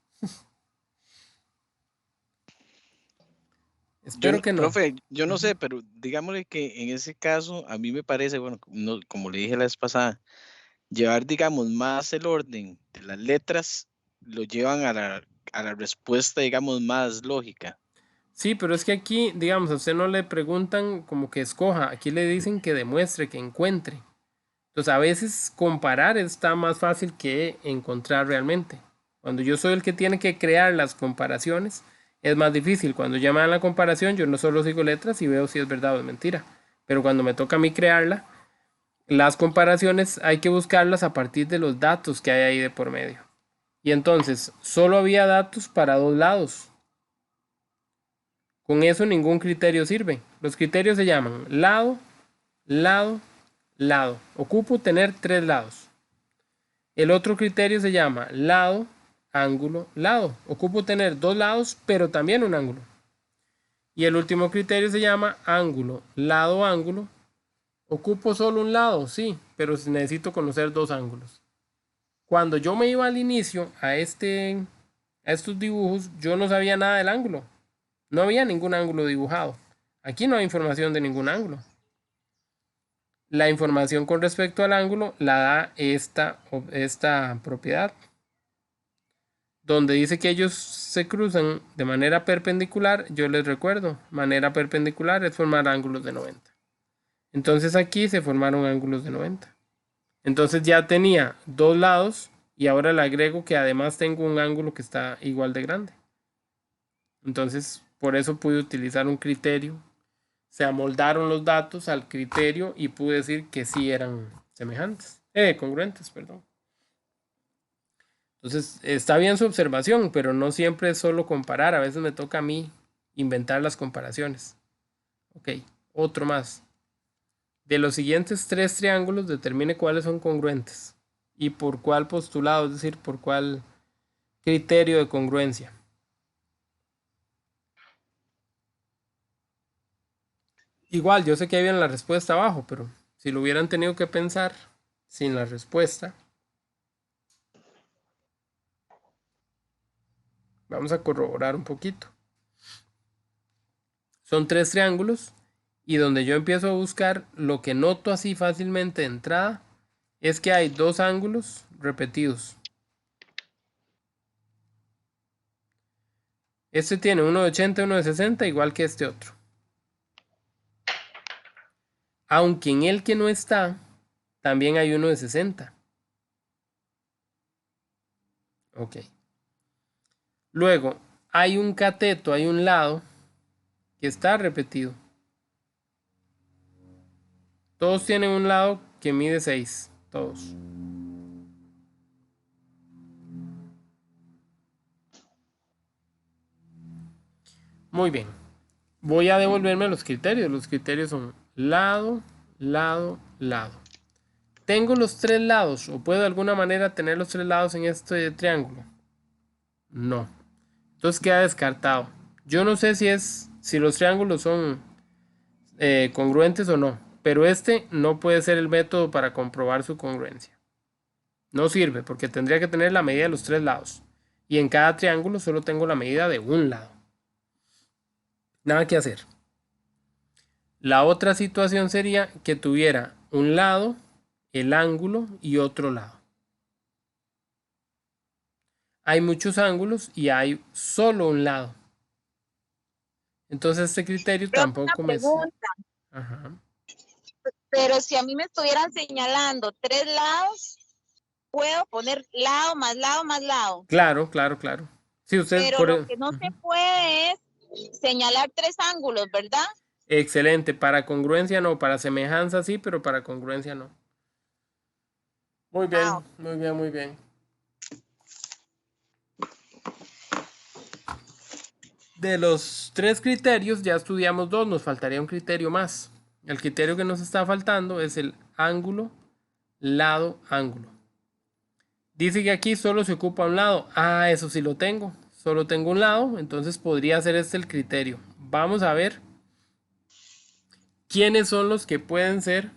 Espero que no. Profe, yo no sé, pero digámosle que en ese caso a mí me parece, bueno, como le dije la vez pasada, llevar, digamos, más el orden de las letras lo llevan a la respuesta, digamos, más lógica. Sí, pero es que aquí, digamos, a usted no le preguntan como que escoja, aquí le dicen que demuestre, que encuentre. Entonces, a veces comparar está más fácil que encontrar realmente. Cuando yo soy el que tiene que crear las comparaciones, es más difícil. Cuando ya me dan la comparación, yo no solo sigo letras y veo si es verdad o es mentira. Pero cuando me toca a mí crearla, las comparaciones hay que buscarlas a partir de los datos que hay ahí de por medio. Y entonces, solo había datos para dos lados. Con eso ningún criterio sirve. Los criterios se llaman lado, lado, lado. Ocupo tener tres lados. El otro criterio se llama lado, ángulo, lado. Ocupo tener dos lados, pero también un ángulo. Y el último criterio se llama ángulo, lado, ángulo. Ocupo solo un lado, sí, pero necesito conocer dos ángulos. Cuando yo me iba al inicio a estos dibujos, yo no sabía nada del ángulo. No había ningún ángulo dibujado. Aquí no hay información de ningún ángulo. La información con respecto al ángulo la da esta propiedad, donde dice que ellos se cruzan de manera perpendicular. Yo les recuerdo, manera perpendicular es formar ángulos de 90. Entonces aquí se formaron ángulos de 90. Entonces ya tenía dos lados y ahora le agrego que además tengo un ángulo que está igual de grande. Entonces por eso pude utilizar un criterio. Se amoldaron los datos al criterio y pude decir que sí eran semejantes. Congruentes, perdón. Entonces, está bien su observación, pero no siempre es solo comparar. A veces me toca a mí inventar las comparaciones. Ok, otro más. De los siguientes tres triángulos, determine cuáles son congruentes y por cuál postulado, es decir, por cuál criterio de congruencia. Igual, yo sé que ahí viene la respuesta abajo, pero si lo hubieran tenido que pensar sin la respuesta, vamos a corroborar un poquito. Son tres triángulos y donde yo empiezo a buscar, lo que noto así fácilmente de entrada es que hay dos ángulos repetidos. Este tiene uno de 80 y uno de 60, igual que este otro. Aunque en el que no está, también hay uno de 60. Ok. Luego, hay un cateto, hay un lado que está repetido. Todos tienen un lado que mide 6. Todos. Muy bien. Voy a devolverme los criterios. Los criterios son lado, lado, lado. ¿Tengo los tres lados o puedo de alguna manera tener los tres lados en este triángulo? No. Entonces queda descartado. Yo no sé si los triángulos son congruentes o no, pero este no puede ser el método para comprobar su congruencia. No sirve porque tendría que tener la medida de los tres lados. Y en cada triángulo solo tengo la medida de un lado. Nada que hacer. La otra situación sería que tuviera un lado, el ángulo y otro lado. Hay muchos ángulos y hay solo un lado. Entonces este criterio tampoco me sirve. Ajá. Pero si a mí me estuvieran señalando tres lados, puedo poner lado más lado más lado. Claro, claro, claro. Sí, usted pero lo que no se puede es señalar tres ángulos, ¿verdad? Excelente. Para congruencia no, para semejanza sí, pero para congruencia no. Muy bien, muy bien, muy bien. De los tres criterios ya estudiamos dos, nos faltaría un criterio más. El criterio que nos está faltando es el ángulo, lado, ángulo. Dice que aquí solo se ocupa un lado. Ah, eso sí lo tengo. Solo tengo un lado, entonces podría ser este el criterio. Vamos a ver quiénes son los que pueden ser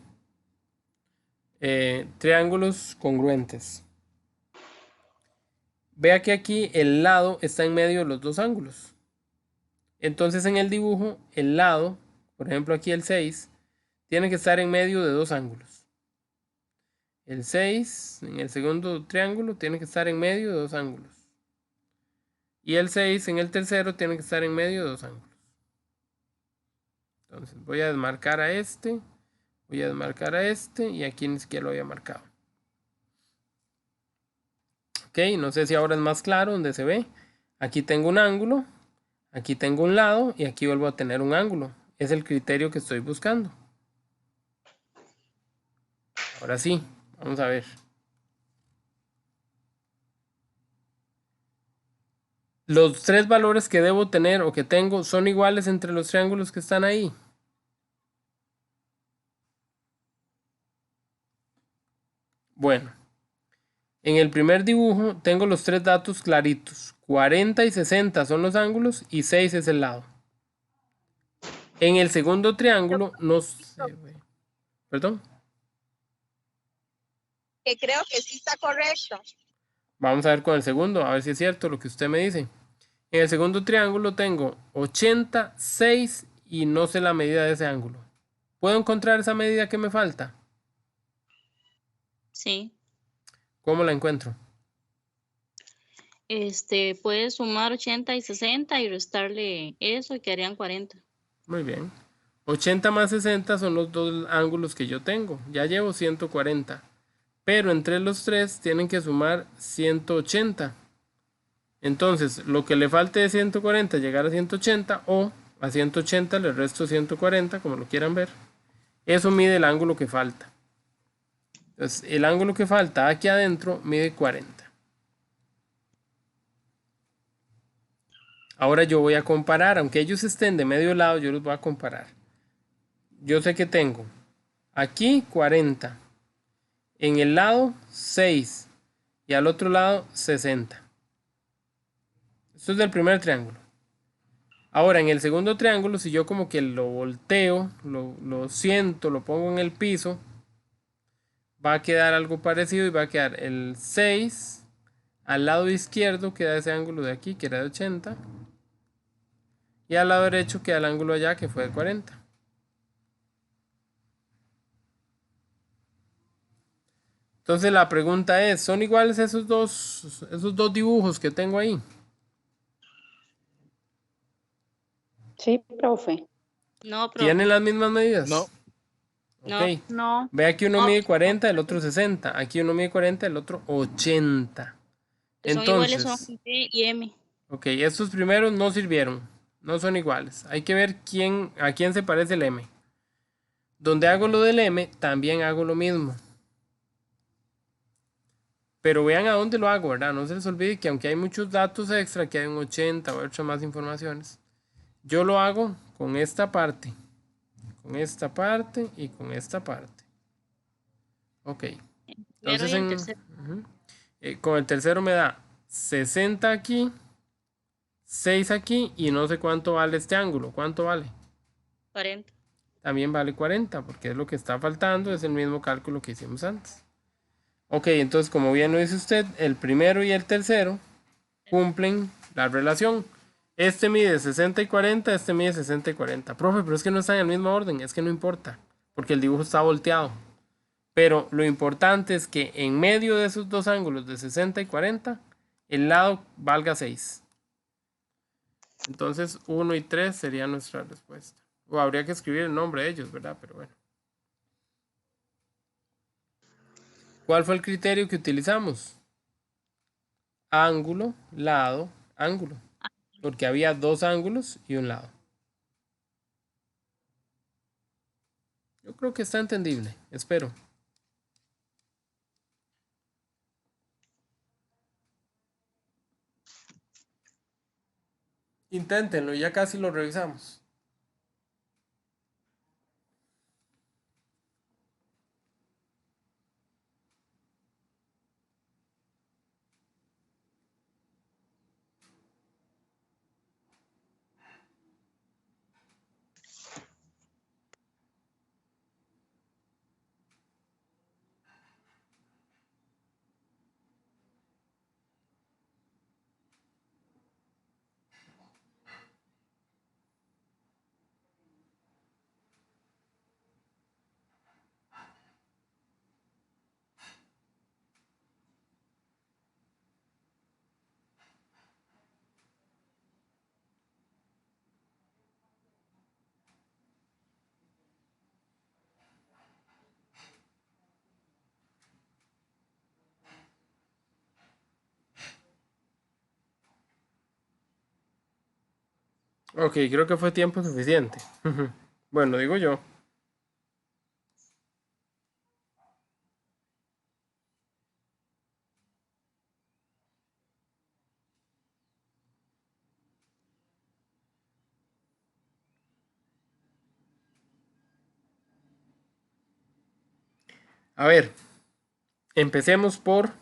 triángulos congruentes. Vea que aquí el lado está en medio de los dos ángulos. Entonces en el dibujo, el lado, por ejemplo aquí el 6, tiene que estar en medio de dos ángulos. El 6 en el segundo triángulo tiene que estar en medio de dos ángulos. Y el 6 en el tercero tiene que estar en medio de dos ángulos. Entonces voy a desmarcar a este, voy a desmarcar a este y aquí ni siquiera lo había marcado. Ok, no sé si ahora es más claro donde se ve. Aquí tengo un ángulo, aquí tengo un lado y aquí vuelvo a tener un ángulo. Es el criterio que estoy buscando. Ahora sí, vamos a ver. Los tres valores que debo tener o que tengo son iguales entre los triángulos que están ahí. Bueno, en el primer dibujo tengo los tres datos claritos. 40 y 60 son los ángulos y 6 es el lado. En el segundo triángulo no se ve. Perdón. Que creo que sí está correcto. Vamos a ver con el segundo, a ver si es cierto lo que usted me dice. En el segundo triángulo tengo 86 y no sé la medida de ese ángulo. ¿Puedo encontrar esa medida que me falta? Sí. ¿Cómo la encuentro? Puedes sumar 80 y 60 y restarle eso y quedarían 40. Muy bien. 80 más 60 son los dos ángulos que yo tengo. Ya llevo 140. Pero entre los tres tienen que sumar 180. Entonces, lo que le falte de 140 llegar a 180 o a 180 le resto 140, como lo quieran ver. Eso mide el ángulo que falta. Entonces, el ángulo que falta aquí adentro mide 40. Ahora yo voy a comparar, aunque ellos estén de medio lado, yo los voy a comparar. Yo sé que tengo aquí 40, en el lado 6 y al otro lado 60. Esto es del primer triángulo. Ahora en el segundo triángulo, si yo como que lo volteo, lo siento, lo pongo en el piso, va a quedar algo parecido y va a quedar el 6 al lado izquierdo, queda ese ángulo de aquí que era de 80, y al lado derecho queda el ángulo allá que fue de 40. Entonces la pregunta es, ¿son iguales esos dos dibujos que tengo ahí? Sí, profe. No, profe. ¿Tienen las mismas medidas? No. Ok. No. Ve aquí uno No. mide 40, el otro 60. Aquí uno mide 40, el otro 80. Son iguales, son Entonces, D y M. ok, estos primeros no sirvieron. No son iguales. Hay que ver a quién se parece el M. Donde hago lo del M, también hago lo mismo. Pero vean a dónde lo hago, ¿verdad? No se les olvide que aunque hay muchos datos extra, que hay un 80 o otras más informaciones, yo lo hago con esta parte y con esta parte. Ok. Primero Entonces y el tercero. con el tercero me da 60 aquí, 6 aquí y no sé cuánto vale este ángulo. ¿Cuánto vale? 40. También vale 40 porque es lo que está faltando, es el mismo cálculo que hicimos antes. Ok, entonces como bien lo dice usted, el primero y el tercero cumplen la relación. Este mide 60 y 40, este mide 60 y 40. Profe, pero es que no están en el mismo orden, es que no importa, porque el dibujo está volteado. Pero lo importante es que en medio de esos dos ángulos de 60 y 40, el lado valga 6. Entonces 1 y 3 sería nuestra respuesta. O habría que escribir el nombre de ellos, ¿verdad? Pero bueno. ¿Cuál fue el criterio que utilizamos? Ángulo, lado, ángulo. Porque había dos ángulos y un lado. Yo creo que está entendible. Espero. Inténtenlo, ya casi lo revisamos. Ok, creo que fue tiempo suficiente. Bueno, digo yo. A ver, empecemos por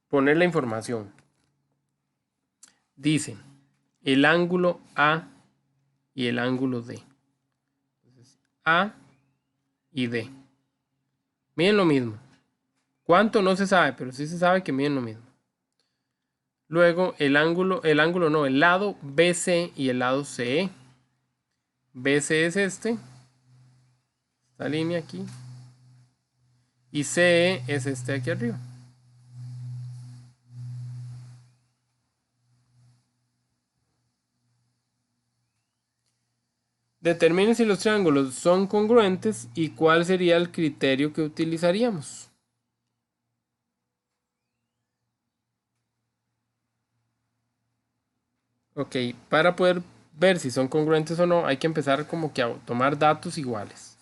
poner la información. Dice el ángulo A y el ángulo D. Entonces, A y D. Miden lo mismo. ¿Cuánto? No se sabe, pero sí se sabe que miden lo mismo. Luego el lado BC y el lado CE. BC es esta línea aquí. Y CE es este de aquí arriba. Determine si los triángulos son congruentes y cuál sería el criterio que utilizaríamos. Ok, para poder ver si son congruentes o no, hay que empezar como que a tomar datos iguales.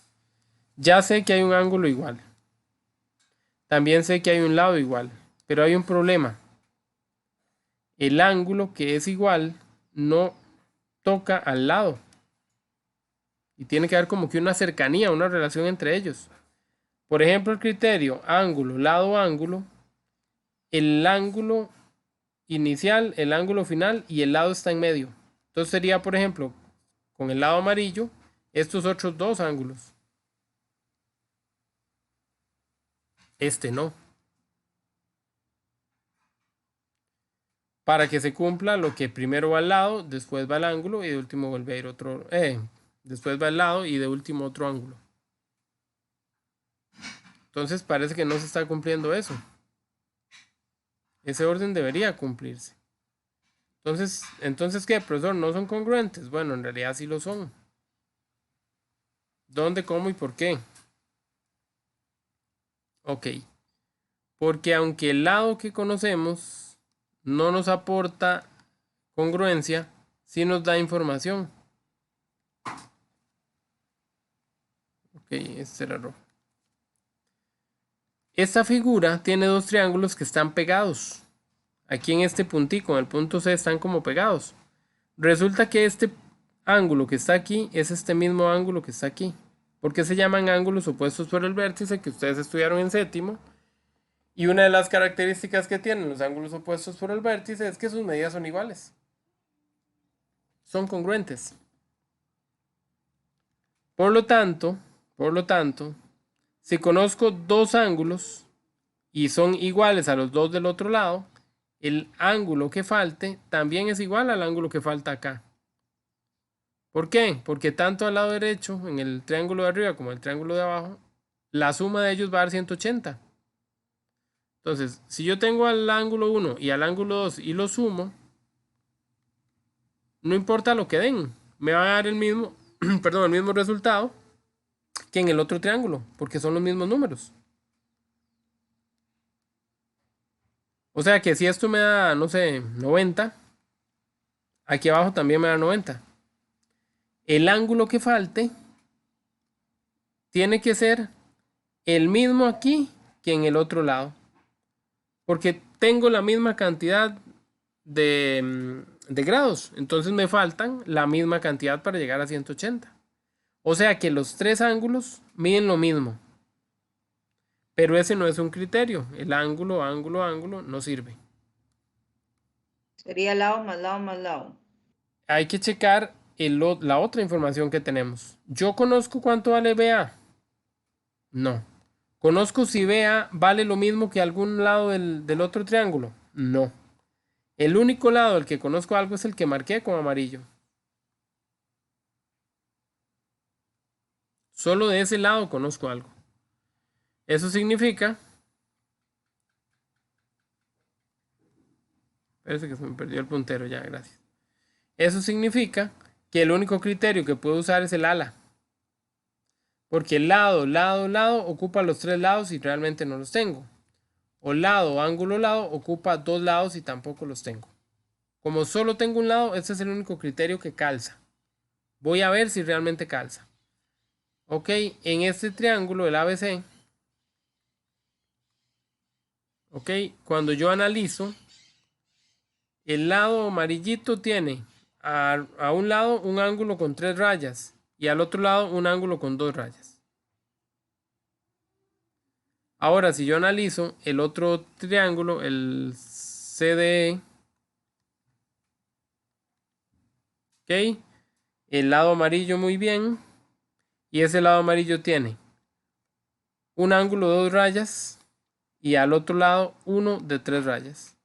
Ya sé que hay un ángulo igual. También sé que hay un lado igual, pero hay un problema. El ángulo que es igual no toca al lado. Y tiene que haber como que una cercanía, una relación entre ellos. Por ejemplo, el criterio ángulo, lado, ángulo. El ángulo inicial, el ángulo final y el lado está en medio. Entonces sería, por ejemplo, con el lado amarillo, estos otros dos ángulos. Este no. Para que se cumpla lo que primero va al lado, después va al ángulo y de último vuelve a ir otro. Después va al lado y de último otro ángulo. Entonces parece que no se está cumpliendo eso. Ese orden debería cumplirse. Entonces ¿qué, profesor? ¿No son congruentes? Bueno, en realidad sí lo son. ¿Dónde, cómo y por qué? Ok. Porque aunque el lado que conocemos no nos aporta congruencia, sí nos da información. Ok, este era rojo. Esta figura tiene dos triángulos que están pegados. Aquí en este puntico, en el punto C, están como pegados. Resulta que este ángulo que está aquí es este mismo ángulo que está aquí. ¿Por qué se llaman ángulos opuestos por el vértice? Que ustedes estudiaron en séptimo. Y una de las características que tienen los ángulos opuestos por el vértice es que sus medidas son iguales. Son congruentes. Por lo tanto, si conozco dos ángulos y son iguales a los dos del otro lado, el ángulo que falte también es igual al ángulo que falta acá. ¿Por qué? Porque tanto al lado derecho, en el triángulo de arriba como en el triángulo de abajo, la suma de ellos va a dar 180. Entonces, si yo tengo al ángulo 1 y al ángulo 2 y lo sumo, no importa lo que den, me va a dar el mismo, el mismo resultado que en el otro triángulo, porque son los mismos números. O sea que si esto me da, no sé, 90, aquí abajo también me da 90. El ángulo que falte tiene que ser el mismo aquí que en el otro lado. Porque tengo la misma cantidad de grados. Entonces me faltan la misma cantidad para llegar a 180. O sea que los tres ángulos miden lo mismo. Pero ese no es un criterio. El ángulo, ángulo, ángulo no sirve. Sería lado más lado más lado. Hay que checar la otra información que tenemos. ¿Yo conozco cuánto vale BA? No. ¿Conozco si BA vale lo mismo que algún lado del otro triángulo? No. El único lado del que conozco algo es el que marqué con amarillo. Solo de ese lado conozco algo. Eso significa... Parece que se me perdió el puntero ya, gracias. Eso significa que el único criterio que puedo usar es el ala. Porque el lado, lado, lado ocupa los tres lados y realmente no los tengo. O lado, ángulo, lado ocupa dos lados y tampoco los tengo. Como solo tengo un lado, este es el único criterio que calza. Voy a ver si realmente calza. Ok, en este triángulo, el ABC, ok, cuando yo analizo, el lado amarillito tiene a un lado un ángulo con 3 rayas y al otro lado un ángulo con 2 rayas. Ahora, si yo analizo el otro triángulo, el CDE, ok, el lado amarillo muy bien, y ese lado amarillo tiene un ángulo de 2 rayas y al otro lado uno de 3 rayas.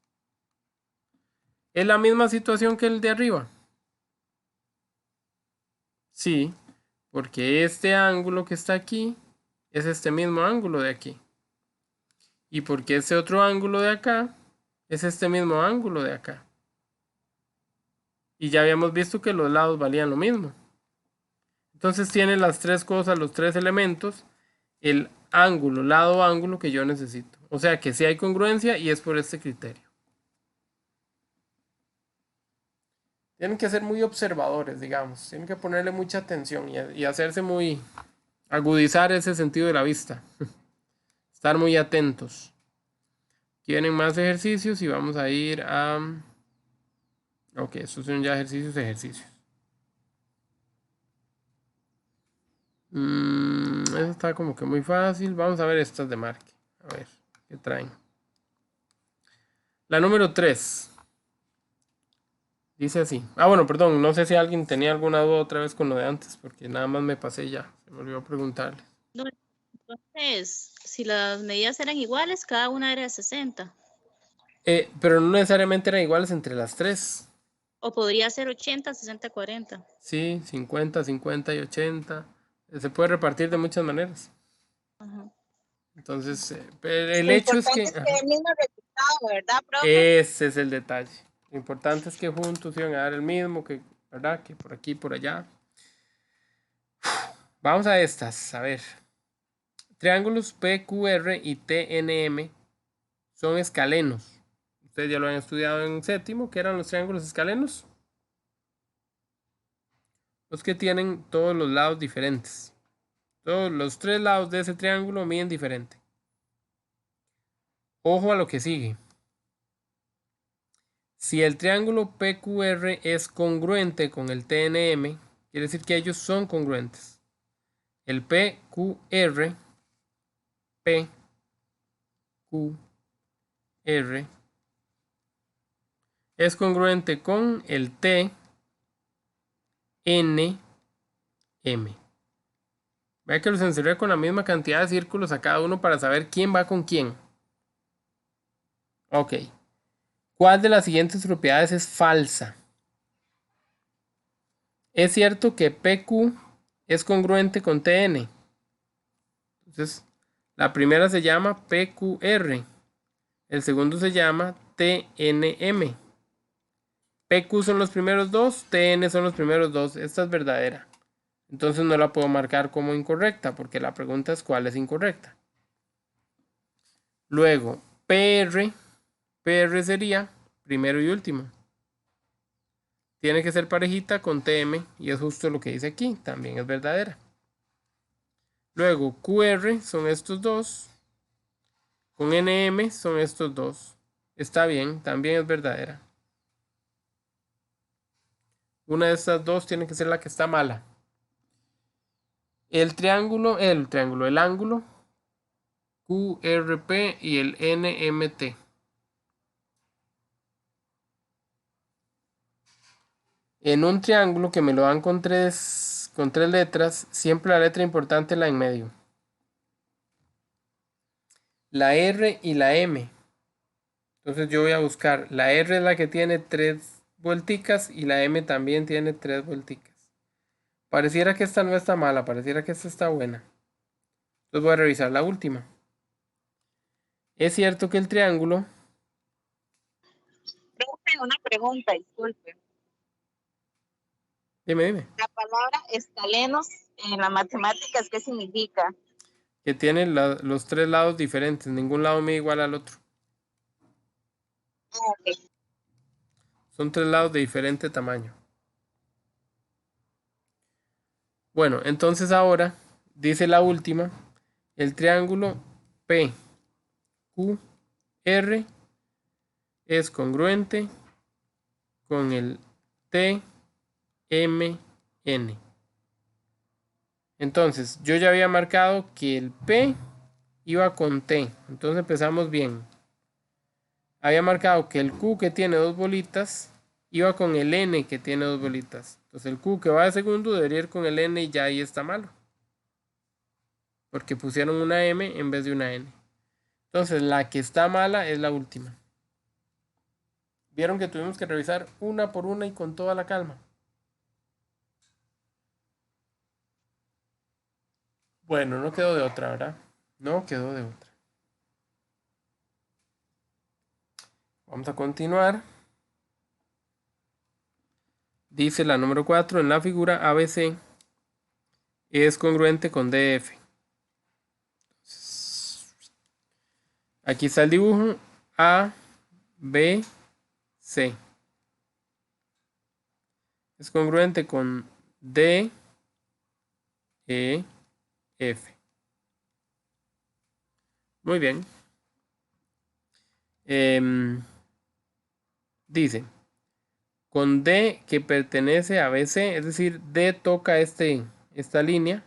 ¿Es la misma situación que el de arriba? Sí, porque este ángulo que está aquí es este mismo ángulo de aquí. Y porque este otro ángulo de acá es este mismo ángulo de acá. Y ya habíamos visto que los lados valían lo mismo. Entonces tiene las tres cosas, los tres elementos, el ángulo, lado, ángulo que yo necesito. O sea que sí hay congruencia y es por este criterio. Tienen que ser muy observadores, digamos. Tienen que ponerle mucha atención y hacerse muy... agudizar ese sentido de la vista. Estar muy atentos. Quieren más ejercicios y vamos a ir a... Ok, estos son ya ejercicios. Eso está como que muy fácil. Vamos a ver estas de marque. A ver, ¿qué traen? La número 3. Dice así. Bueno, perdón, no sé si alguien tenía alguna duda otra vez con lo de antes, porque nada más me pasé ya. Se me olvidó preguntarle. No, entonces, si las medidas eran iguales, cada una era de 60. Pero no necesariamente eran iguales entre las tres. O podría ser 80, 60, 40. Sí, 50, 50 y 80. Se puede repartir de muchas maneras. Ajá. Entonces, pero el Lo hecho es importante que... es que el mismo resultado, ¿verdad, profe? Ese es el detalle. Lo importante es que juntos iban a dar el mismo, que, ¿verdad? Que por aquí, por allá. Vamos a estas, a ver. Triángulos PQR y TNM son escalenos. Ustedes ya lo han estudiado en séptimo, que eran los triángulos escalenos. Los que tienen todos los lados diferentes. Todos los tres lados de ese triángulo miden diferente. Ojo a lo que sigue. Si el triángulo PQR es congruente con el TNM, quiere decir que ellos son congruentes. El PQR es congruente con el TNM. Vea que los encerré con la misma cantidad de círculos a cada uno para saber quién va con quién. Ok. ¿Cuál de las siguientes propiedades es falsa? Es cierto que PQ es congruente con TN. Entonces, la primera se llama PQR. El segundo se llama TNM. PQ son los primeros dos, TN son los primeros dos. Esta es verdadera. Entonces no la puedo marcar como incorrecta porque la pregunta es cuál es incorrecta. Luego, PR sería primero y último. Tiene que ser parejita con TM y es justo lo que dice aquí, también es verdadera. Luego QR son estos dos, con NM son estos dos. Está bien, también es verdadera. Una de estas dos tiene que ser la que está mala. El ángulo QRP y el NMT. En un triángulo que me lo dan con tres letras, siempre la letra importante es la en medio. La R y la M. Entonces yo voy a buscar. La R es la que tiene 3 vuelticas y la M también tiene 3 vuelticas. Pareciera que esta no está mala, pareciera que esta está buena. Entonces voy a revisar la última. Es cierto que el triángulo... Profe, una pregunta, disculpe. Dime. La palabra escalenos en las matemáticas, ¿qué significa? Que tiene los 3 lados diferentes. Ningún lado mide igual al otro. Ok. Son tres lados de diferente tamaño. Bueno, entonces ahora dice la última, el triángulo PQR es congruente con el TMN. Entonces, yo ya había marcado que el P iba con T. Entonces empezamos bien. Había marcado que el Q, que tiene dos bolitas, iba con el N, que tiene dos bolitas. Entonces el Q, que va de segundo, debería ir con el N y ya ahí está malo. Porque pusieron una M en vez de una N. Entonces la que está mala es la última. Vieron que tuvimos que revisar una por una y con toda la calma. Bueno, no quedó de otra, ¿verdad? No quedó de otra. Vamos a continuar. Dice la número 4, en la figura ABC es congruente con DF. Aquí está el dibujo A, B, C. Es congruente con D, E, F. Muy bien. Dice, con D que pertenece a BC, es decir, D toca esta línea.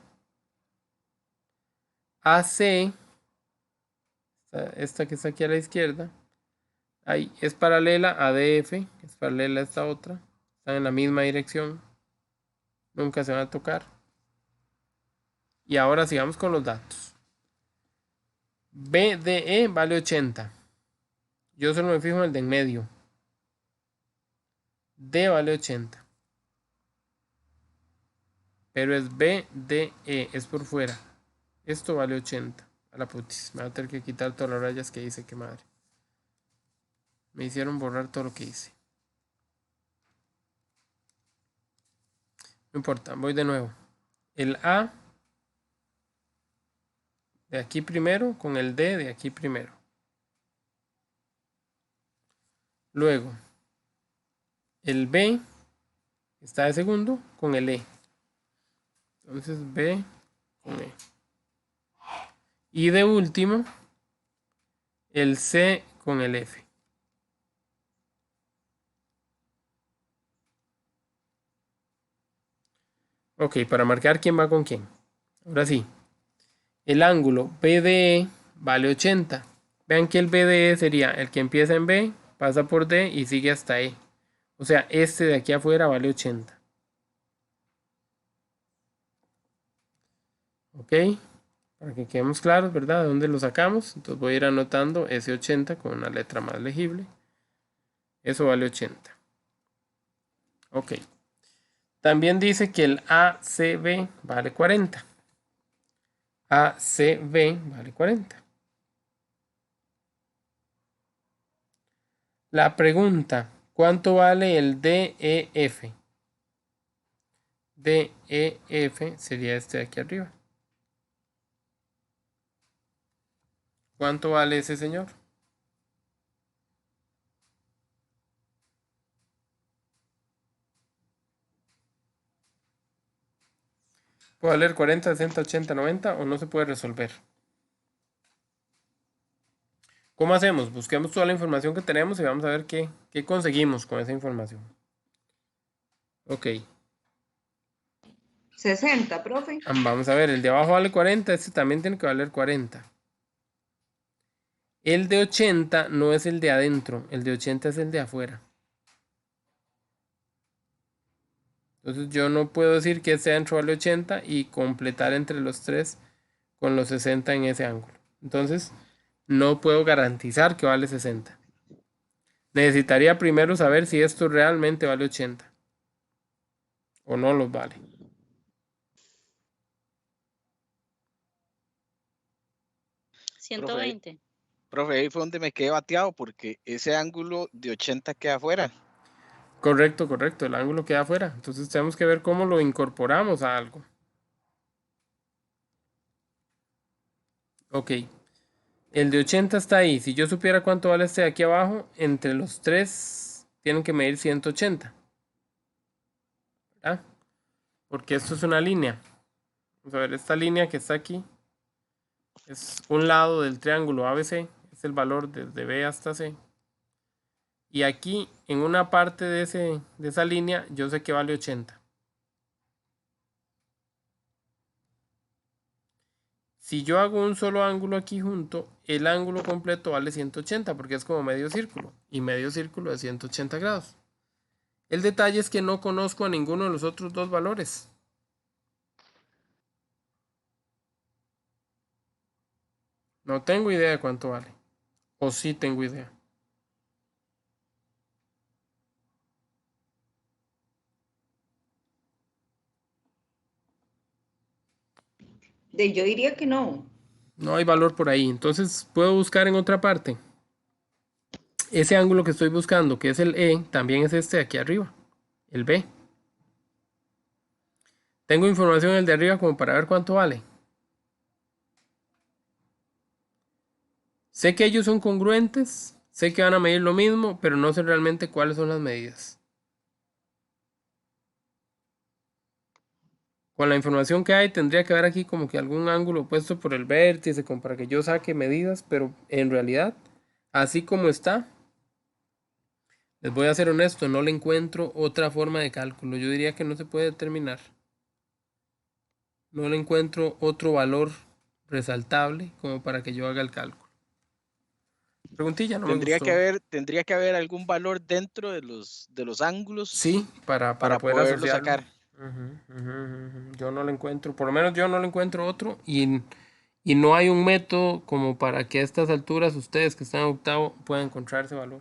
AC, esta que está aquí a la izquierda, ahí es paralela a DF, es paralela a esta otra, están en la misma dirección, nunca se van a tocar. Y ahora sigamos con los datos. BDE vale 80. Yo solo me fijo en el de en medio. D vale 80. Pero es BDE, es por fuera. Esto vale 80. A la putis. Me va a tener que quitar todas las rayas que hice, qué madre. Me hicieron borrar todo lo que hice. No importa, voy de nuevo. El A de aquí primero con el D de aquí primero. Luego, el B está de segundo con el E. Entonces B con E. Y de último, el C con el F. Ok, para marcar quién va con quién. Ahora sí. El ángulo BDE vale 80. Vean que el BDE sería el que empieza en B, pasa por D y sigue hasta E. O sea, este de aquí afuera vale 80. Ok, para que quedemos claros, ¿verdad? ¿De dónde lo sacamos? Entonces voy a ir anotando ese 80 con una letra más legible. Eso vale 80. Ok. También dice que el ACB vale 40. ACB vale 40. La pregunta, ¿cuánto vale el DEF? DEF sería este de aquí arriba. ¿Cuánto vale ese señor? Puede valer 40, 60, 80, 90 o no se puede resolver. ¿Cómo hacemos? Busquemos toda la información que tenemos y vamos a ver qué conseguimos con esa información. Ok. 60, profe. Vamos a ver, el de abajo vale 40, este también tiene que valer 40. El de 80 no es el de adentro, el de 80 es el de afuera. Entonces yo no puedo decir que este adentro vale 80 y completar entre los tres con los 60 en ese ángulo. Entonces no puedo garantizar que vale 60. Necesitaría primero saber si esto realmente vale 80 o no los vale. Profe, ahí fue donde me quedé bateado porque ese ángulo de 80 queda afuera. Correcto, correcto, el ángulo queda afuera. Entonces tenemos que ver cómo lo incorporamos a algo. Ok, el de 80 está ahí. Si yo supiera cuánto vale este de aquí abajo, entre los tres tienen que medir 180. ¿Verdad? Porque esto es una línea. Vamos a ver, esta línea que está aquí es un lado del triángulo ABC, es el valor desde B hasta C. Y aquí, en una parte de esa línea, yo sé que vale 80. Si yo hago un solo ángulo aquí junto, el ángulo completo vale 180 porque es como medio círculo. Y medio círculo es 180 grados. El detalle es que no conozco a ninguno de los otros dos valores. No tengo idea de cuánto vale. O sí tengo idea. Yo diría que no. No hay valor por ahí. Entonces puedo buscar en otra parte. Ese ángulo que estoy buscando, que es el E, también es este de aquí arriba. El B. Tengo información en el de arriba como para ver cuánto vale. Sé que ellos son congruentes. Sé que van a medir lo mismo, pero no sé realmente cuáles son las medidas. Con la información que hay, tendría que haber aquí como que algún ángulo puesto por el vértice como para que yo saque medidas, pero en realidad, así como está, les voy a ser honesto, no le encuentro otra forma de cálculo. Yo diría que no se puede determinar. No le encuentro otro valor resaltable como para que yo haga el cálculo. Preguntilla, no me gustó. Tendría que haber algún valor dentro de los ángulos. Sí, para poder poderlo asociarlo. sacar. Yo no le encuentro, por lo menos yo no le encuentro otro y no hay un método como para que a estas alturas ustedes que están en octavo puedan encontrar ese valor.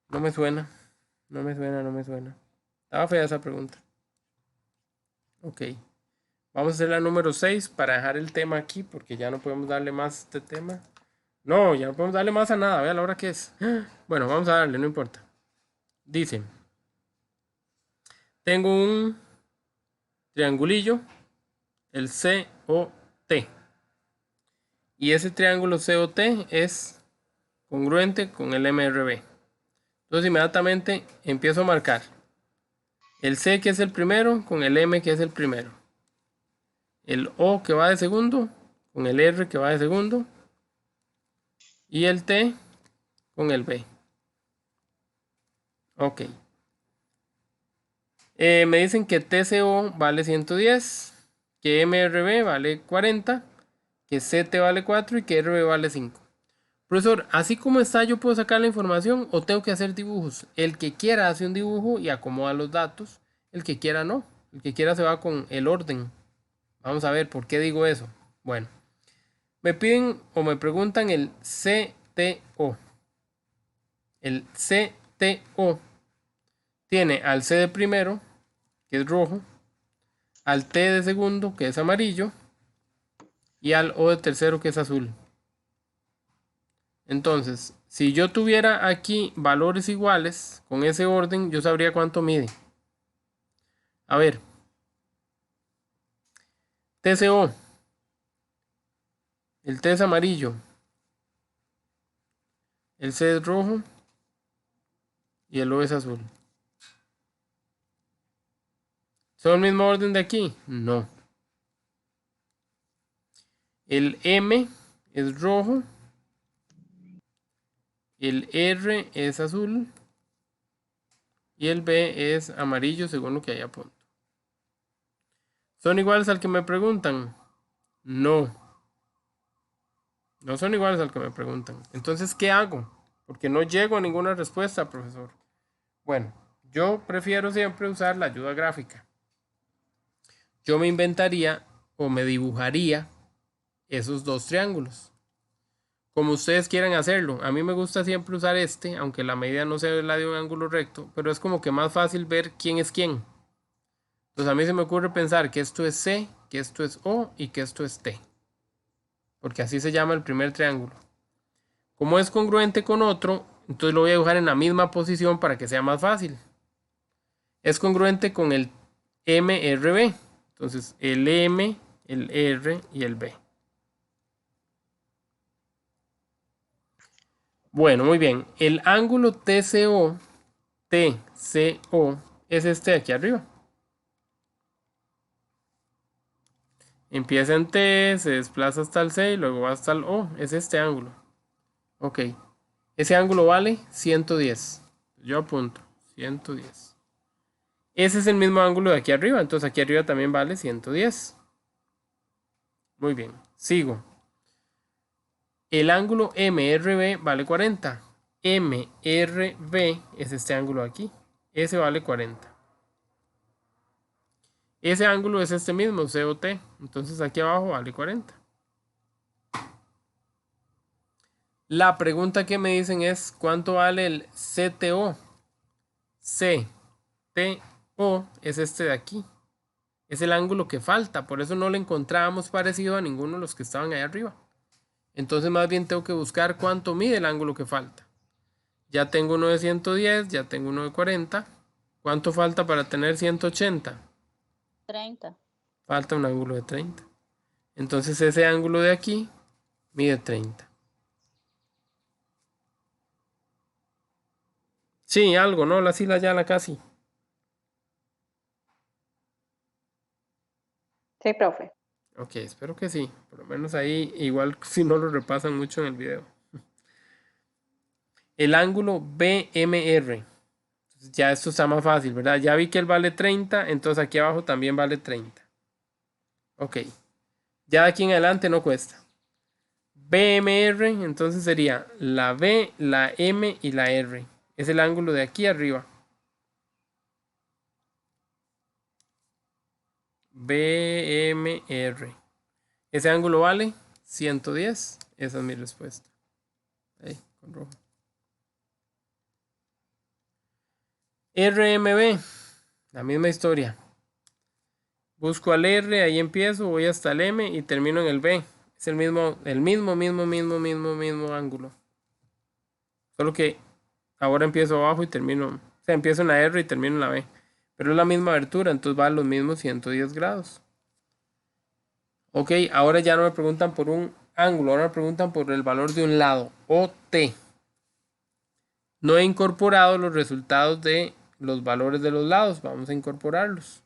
No me suena. Estaba fea esa pregunta. Ok. Vamos a hacer la número 6 para dejar el tema aquí porque ya no podemos darle más a este tema. No, ya no podemos darle más a nada. Vea la hora que es. Bueno, vamos a darle, no importa. Dice. Tengo un triangulillo, el COT. Y ese triángulo COT es congruente con el MRB. Entonces inmediatamente empiezo a marcar el C que es el primero con el M que es el primero. El O que va de segundo con el R que va de segundo. Y el T con el B. Ok. Me dicen que TCO vale 110, que MRB vale 40, que CT vale 4 y que RB vale 5. Profesor, así como está, ¿yo puedo sacar la información o tengo que hacer dibujos? El que quiera hace un dibujo y acomoda los datos. El que quiera no. El que quiera se va con el orden. Vamos a ver por qué digo eso. Bueno, me piden o me preguntan el CTO. El CTO tiene al C de primero, que es rojo, al T de segundo, que es amarillo, y al O de tercero, que es azul. Entonces, si yo tuviera aquí valores iguales con ese orden, yo sabría cuánto mide. A ver, TCO, el T es amarillo, el C es rojo y el O es azul. ¿Son el mismo orden de aquí? No. El M es rojo, el R es azul y el B es amarillo según lo que hay a punto. ¿Son iguales al que me preguntan? No. No son iguales al que me preguntan. Entonces, ¿qué hago? Porque no llego a ninguna respuesta, profesor. Bueno, yo prefiero siempre usar la ayuda gráfica. Yo me inventaría o me dibujaría esos dos triángulos. Como ustedes quieran hacerlo. A mí me gusta siempre usar este, aunque la medida no sea la de un ángulo recto, pero es como que más fácil ver quién es quién. Entonces a mí se me ocurre pensar que esto es C, que esto es O y que esto es T. Porque así se llama el primer triángulo. Como es congruente con otro, entonces lo voy a dibujar en la misma posición para que sea más fácil. Es congruente con el MRB. Entonces el M, el R y el B. Bueno, muy bien. El ángulo TCO TCO es este de aquí arriba. Empieza en T, se desplaza hasta el C y luego va hasta el O. Es este ángulo. Ok. Ese ángulo vale 110. Yo apunto 110. Ese es el mismo ángulo de aquí arriba. Entonces aquí arriba también vale 110. Muy bien. Sigo. El ángulo MRB vale 40. MRB es este ángulo de aquí. Ese vale 40. Ese ángulo es este mismo, COT. Entonces aquí abajo vale 40. La pregunta que me dicen es ¿cuánto vale el CTO? CTO es este de aquí. Es el ángulo que falta. Por eso no le encontrábamos parecido a ninguno de los que estaban ahí arriba. Entonces más bien tengo que buscar cuánto mide el ángulo que falta. Ya tengo uno de 110, ya tengo uno de 40. ¿Cuánto falta para tener 180? 30. Falta un ángulo de 30. Entonces ese ángulo de aquí mide 30. Sí, algo, ¿no? La sila ya la casi. Sí, profe. Ok, espero que sí. Por lo menos ahí, igual si no lo repasan mucho en el video. El ángulo BMR. Ya esto está más fácil, ¿verdad? Ya vi que él vale 30, entonces aquí abajo también vale 30. Ok. Ya de aquí en adelante no cuesta. BMR, entonces sería la B, la M y la R. Es el ángulo de aquí arriba. BMR. Ese ángulo vale 110. Esa es mi respuesta. Ahí, con rojo. RMB. La misma historia. Busco al R, ahí empiezo, voy hasta el M y termino en el B. Es el mismo ángulo. Solo que ahora empiezo abajo y termino, o sea, empiezo en la R y termino en la B. Pero es la misma abertura, entonces va a los mismos 110 grados. Ok, ahora ya no me preguntan por un ángulo, ahora me preguntan por el valor de un lado, OT. No he incorporado los resultados de los valores de los lados, vamos a incorporarlos.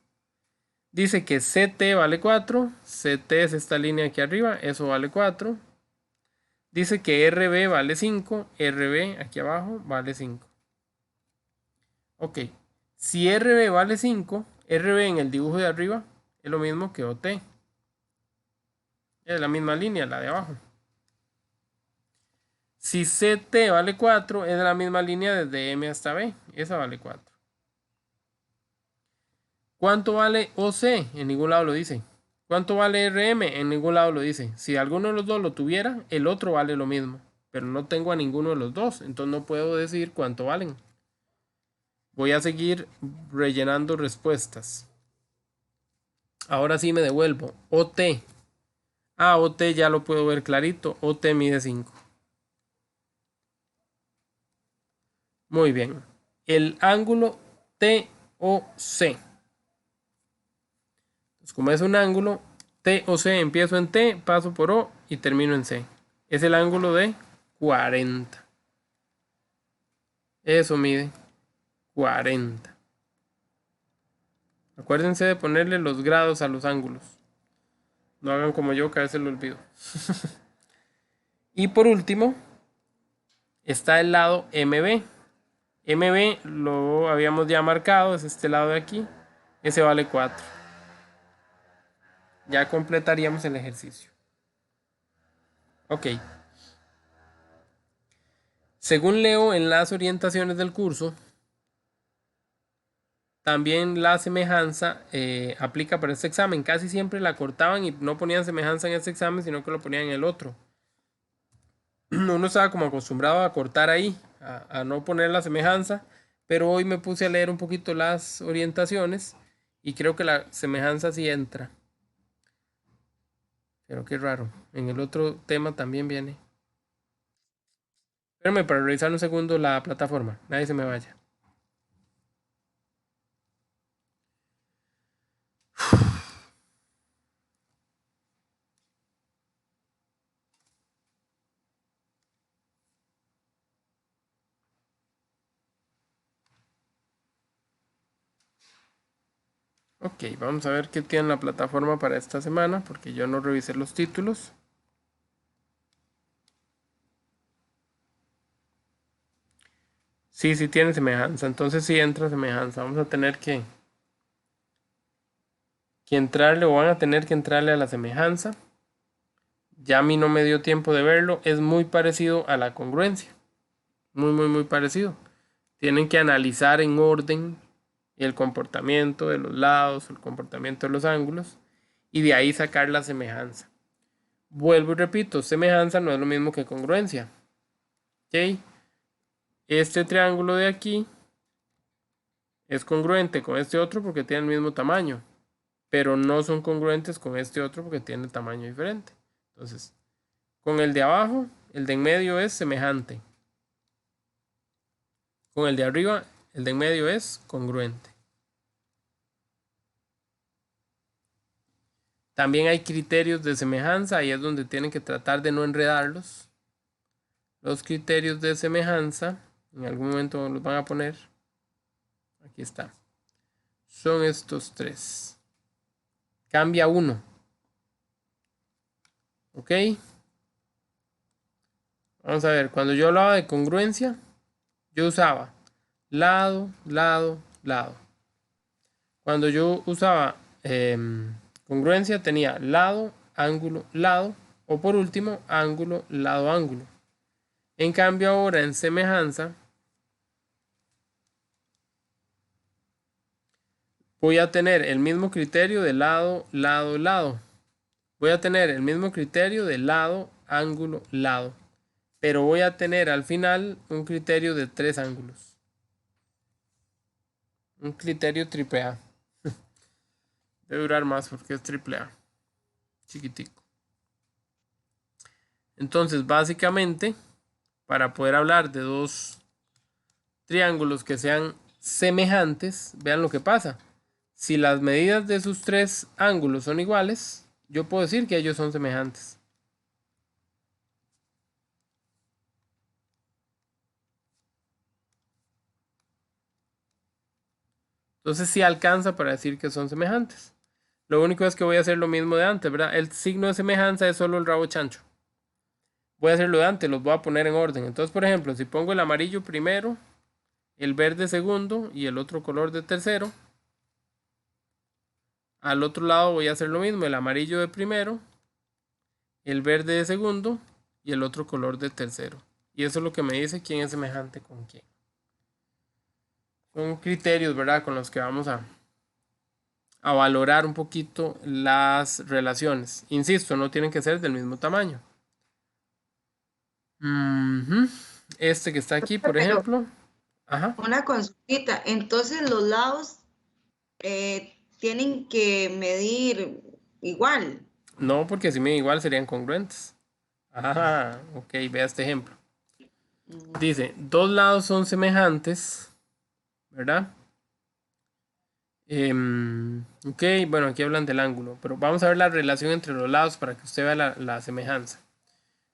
Dice que CT vale 4, CT es esta línea aquí arriba, eso vale 4. Dice que RB vale 5, RB aquí abajo vale 5. Ok, si RB vale 5, RB en el dibujo de arriba es lo mismo que OT. Es la misma línea, la de abajo. Si CT vale 4, es la misma línea desde M hasta B. Esa vale 4. ¿Cuánto vale OC? En ningún lado lo dice. ¿Cuánto vale RM? En ningún lado lo dice. Si alguno de los dos lo tuviera, el otro vale lo mismo. Pero no tengo a ninguno de los dos, entonces no puedo decir cuánto valen. Voy a seguir rellenando respuestas. Ahora sí me devuelvo. OT. Ah, OT ya lo puedo ver clarito. OT mide 5. Muy bien. El ángulo TOC. Pues como es un ángulo, TOC, empiezo en T, paso por O y termino en C. Es el ángulo de 40. Eso mide 40. Acuérdense de ponerle los grados a los ángulos. No hagan como yo, que a veces lo olvido. Y por último, está el lado MB. MB lo habíamos ya marcado, es este lado de aquí. Ese vale 4. Ya completaríamos el ejercicio. Ok. Según leo en las orientaciones del curso, también la semejanza aplica para este examen. Casi siempre la cortaban y no ponían semejanza en este examen, sino que lo ponían en el otro. Uno estaba como acostumbrado a cortar ahí, a no poner la semejanza, pero hoy me puse a leer un poquito las orientaciones y creo que la semejanza sí entra. Pero qué raro, en el otro tema también viene. Espérame para revisar un segundo la plataforma, nadie se me vaya. Ok, vamos a ver qué tiene la plataforma para esta semana, porque yo no revisé los títulos. Sí, sí tiene semejanza, entonces sí entra semejanza. Vamos a tener que entrarle, o van a tener que entrarle a la semejanza. Ya a mí no me dio tiempo de verlo, es muy parecido a la congruencia. Muy parecido. Tienen que analizar en orden el comportamiento de los lados, el comportamiento de los ángulos, y de ahí sacar la semejanza. Vuelvo y repito, semejanza no es lo mismo que congruencia. ¿Ok? Este triángulo de aquí es congruente con este otro porque tiene el mismo tamaño, pero no son congruentes con este otro porque tiene tamaño diferente. Entonces, con el de abajo, el de en medio es semejante. Con el de arriba, el de en medio es congruente. También hay criterios de semejanza, ahí es donde tienen que tratar de no enredarlos. Los criterios de semejanza, en algún momento los van a poner. Aquí está. Son estos tres. Cambia uno. ¿Ok? Vamos a ver, cuando yo hablaba de congruencia, yo usaba lado, lado, lado. Cuando yo usaba congruencia tenía lado, ángulo, lado, o por último, ángulo, lado, ángulo. En cambio ahora en semejanza voy a tener el mismo criterio de lado, lado, lado. Voy a tener el mismo criterio de lado, ángulo, lado. Pero voy a tener al final un criterio de 3 ángulos. Un criterio triple A. Debe durar más porque es triple A. Chiquitico. Entonces, básicamente, para poder hablar de dos triángulos que sean semejantes, vean lo que pasa. Si las medidas de sus 3 ángulos son iguales, yo puedo decir que ellos son semejantes. Entonces sí alcanza para decir que son semejantes. Lo único es que voy a hacer lo mismo de antes, ¿verdad? El signo de semejanza es solo el rabo chancho. Voy a hacerlo de antes, los voy a poner en orden. Entonces, por ejemplo, si pongo el amarillo primero, el verde segundo y el otro color de tercero, al otro lado voy a hacer lo mismo, el amarillo de primero, el verde de segundo y el otro color de tercero. Y eso es lo que me dice quién es semejante con quién. Son criterios, ¿verdad? Con los que vamos a valorar un poquito las relaciones. Insisto, no tienen que ser del mismo tamaño. Este que está aquí, por ejemplo. Ajá. Una consultita. Entonces los lados tienen que medir igual. No, porque si miden igual serían congruentes. Ajá, ok, vea este ejemplo. Dice, dos lados son semejantes, ¿verdad? Ok, bueno, aquí hablan del ángulo, pero vamos a ver la relación entre los lados para que usted vea la semejanza.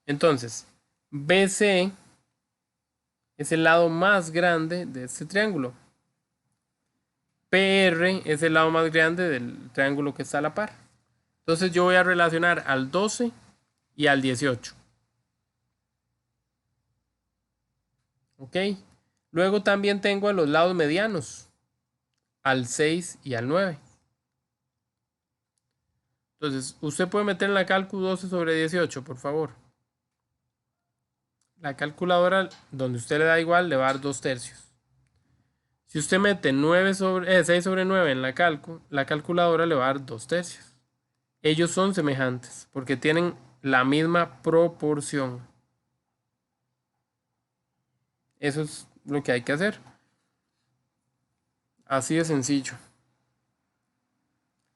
Entonces, BC es el lado más grande de este triángulo. PR es el lado más grande del triángulo que está a la par. Entonces yo voy a relacionar al 12 y al 18. ¿Ok? Luego también tengo a los lados medianos, al 6 y al 9. Entonces, usted puede meter en la cálculo 12 sobre 18, por favor. La calculadora, donde usted le da igual, le va a dar 2/3. Si usted mete 6 sobre 9 en la calculadora le va a dar 2/3. Ellos son semejantes porque tienen la misma proporción. Eso es lo que hay que hacer. Así de sencillo.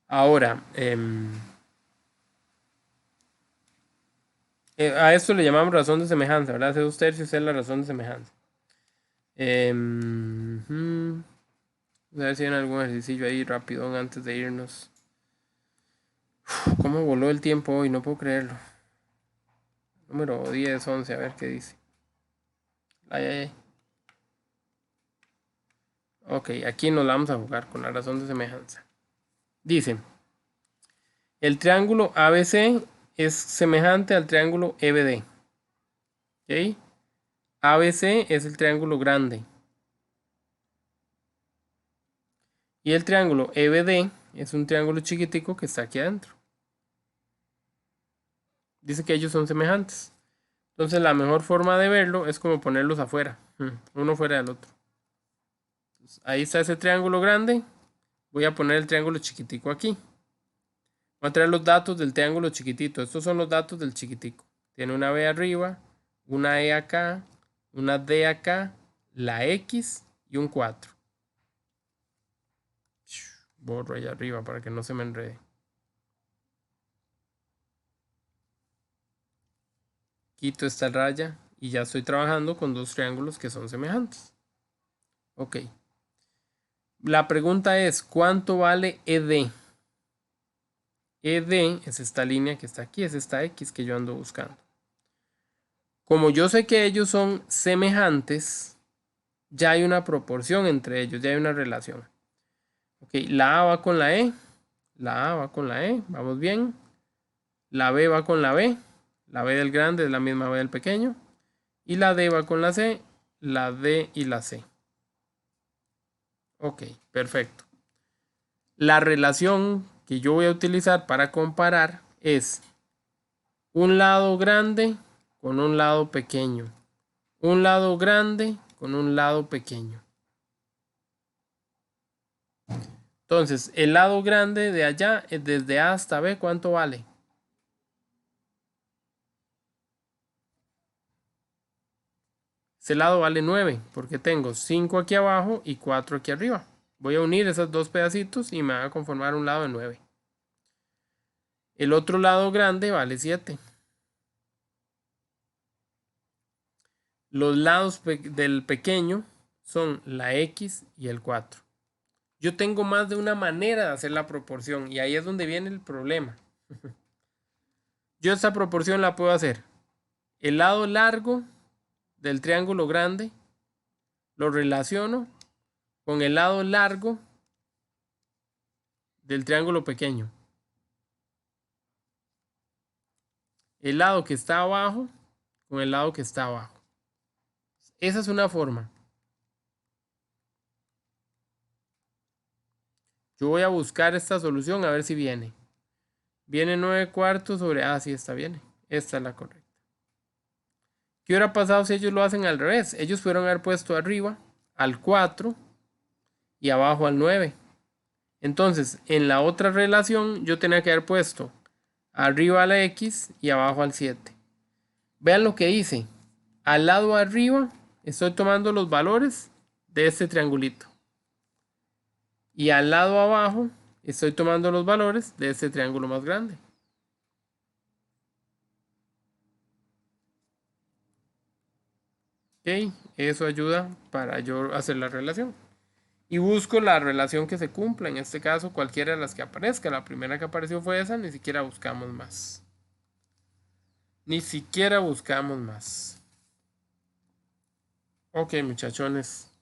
Ahora, a esto le llamamos razón de semejanza, ¿verdad? Hace 2/3 es la razón de semejanza. A ver si hay algún ejercicio ahí rápido antes de irnos. ¿Cómo voló el tiempo hoy? No puedo creerlo. Número 10, 11, a ver qué dice. Ay. Ok, aquí nos la vamos a jugar con la razón de semejanza. Dice, el triángulo ABC es semejante al triángulo EBD. ¿Ok? ABC es el triángulo grande. Y el triángulo EBD es un triángulo chiquitico que está aquí adentro. Dice que ellos son semejantes. Entonces la mejor forma de verlo es como ponerlos afuera. Uno fuera del otro. Entonces, ahí está ese triángulo grande. Voy a poner el triángulo chiquitico aquí. Voy a traer los datos del triángulo chiquitito. Estos son los datos del chiquitico. Tiene una B arriba, una E acá, una D acá, la X y un 4. Borro allá arriba para que no se me enrede. Quito esta raya y ya estoy trabajando con dos triángulos que son semejantes. Ok. La pregunta es, ¿cuánto vale ED? ED es esta línea que está aquí, es esta X que yo ando buscando. Como yo sé que ellos son semejantes, ya hay una proporción entre ellos, ya hay una relación. Ok, la A va con la E, la A va con la E, vamos bien. La B va con la B del grande es la misma B del pequeño. Y la D va con la C, la D y la C. Ok, perfecto. La relación que yo voy a utilizar para comparar es un lado grande con un lado pequeño. Un lado grande con un lado pequeño. Entonces, el lado grande de allá, desde A hasta B, ¿cuánto vale? Ese lado vale 9, porque tengo 5 aquí abajo y 4 aquí arriba. Voy a unir esos dos pedacitos y me va a conformar un lado de 9. El otro lado grande vale 7. Los lados del pequeño son la X y el 4. Yo tengo más de una manera de hacer la proporción y ahí es donde viene el problema. Yo esta proporción la puedo hacer. El lado largo del triángulo grande lo relaciono con el lado largo del triángulo pequeño. El lado que está abajo con el lado que está abajo. Esa es una forma. Yo voy a buscar esta solución a ver si viene. Viene 9 cuartos sobre... Ah, sí, esta viene. Esta es la correcta. ¿Qué hubiera pasado si ellos lo hacen al revés? Ellos pudieron haber puesto arriba al 4 y abajo al 9. Entonces, en la otra relación yo tenía que haber puesto arriba a la X y abajo al 7. Vean lo que hice. Al lado arriba estoy tomando los valores de este triangulito. Y al lado abajo estoy tomando los valores de este triángulo más grande. Ok, eso ayuda para yo hacer la relación. Y busco la relación que se cumpla. En este caso, cualquiera de las que aparezca. La primera que apareció fue esa. Ni siquiera buscamos más. Ni siquiera buscamos más. Ok, muchachones.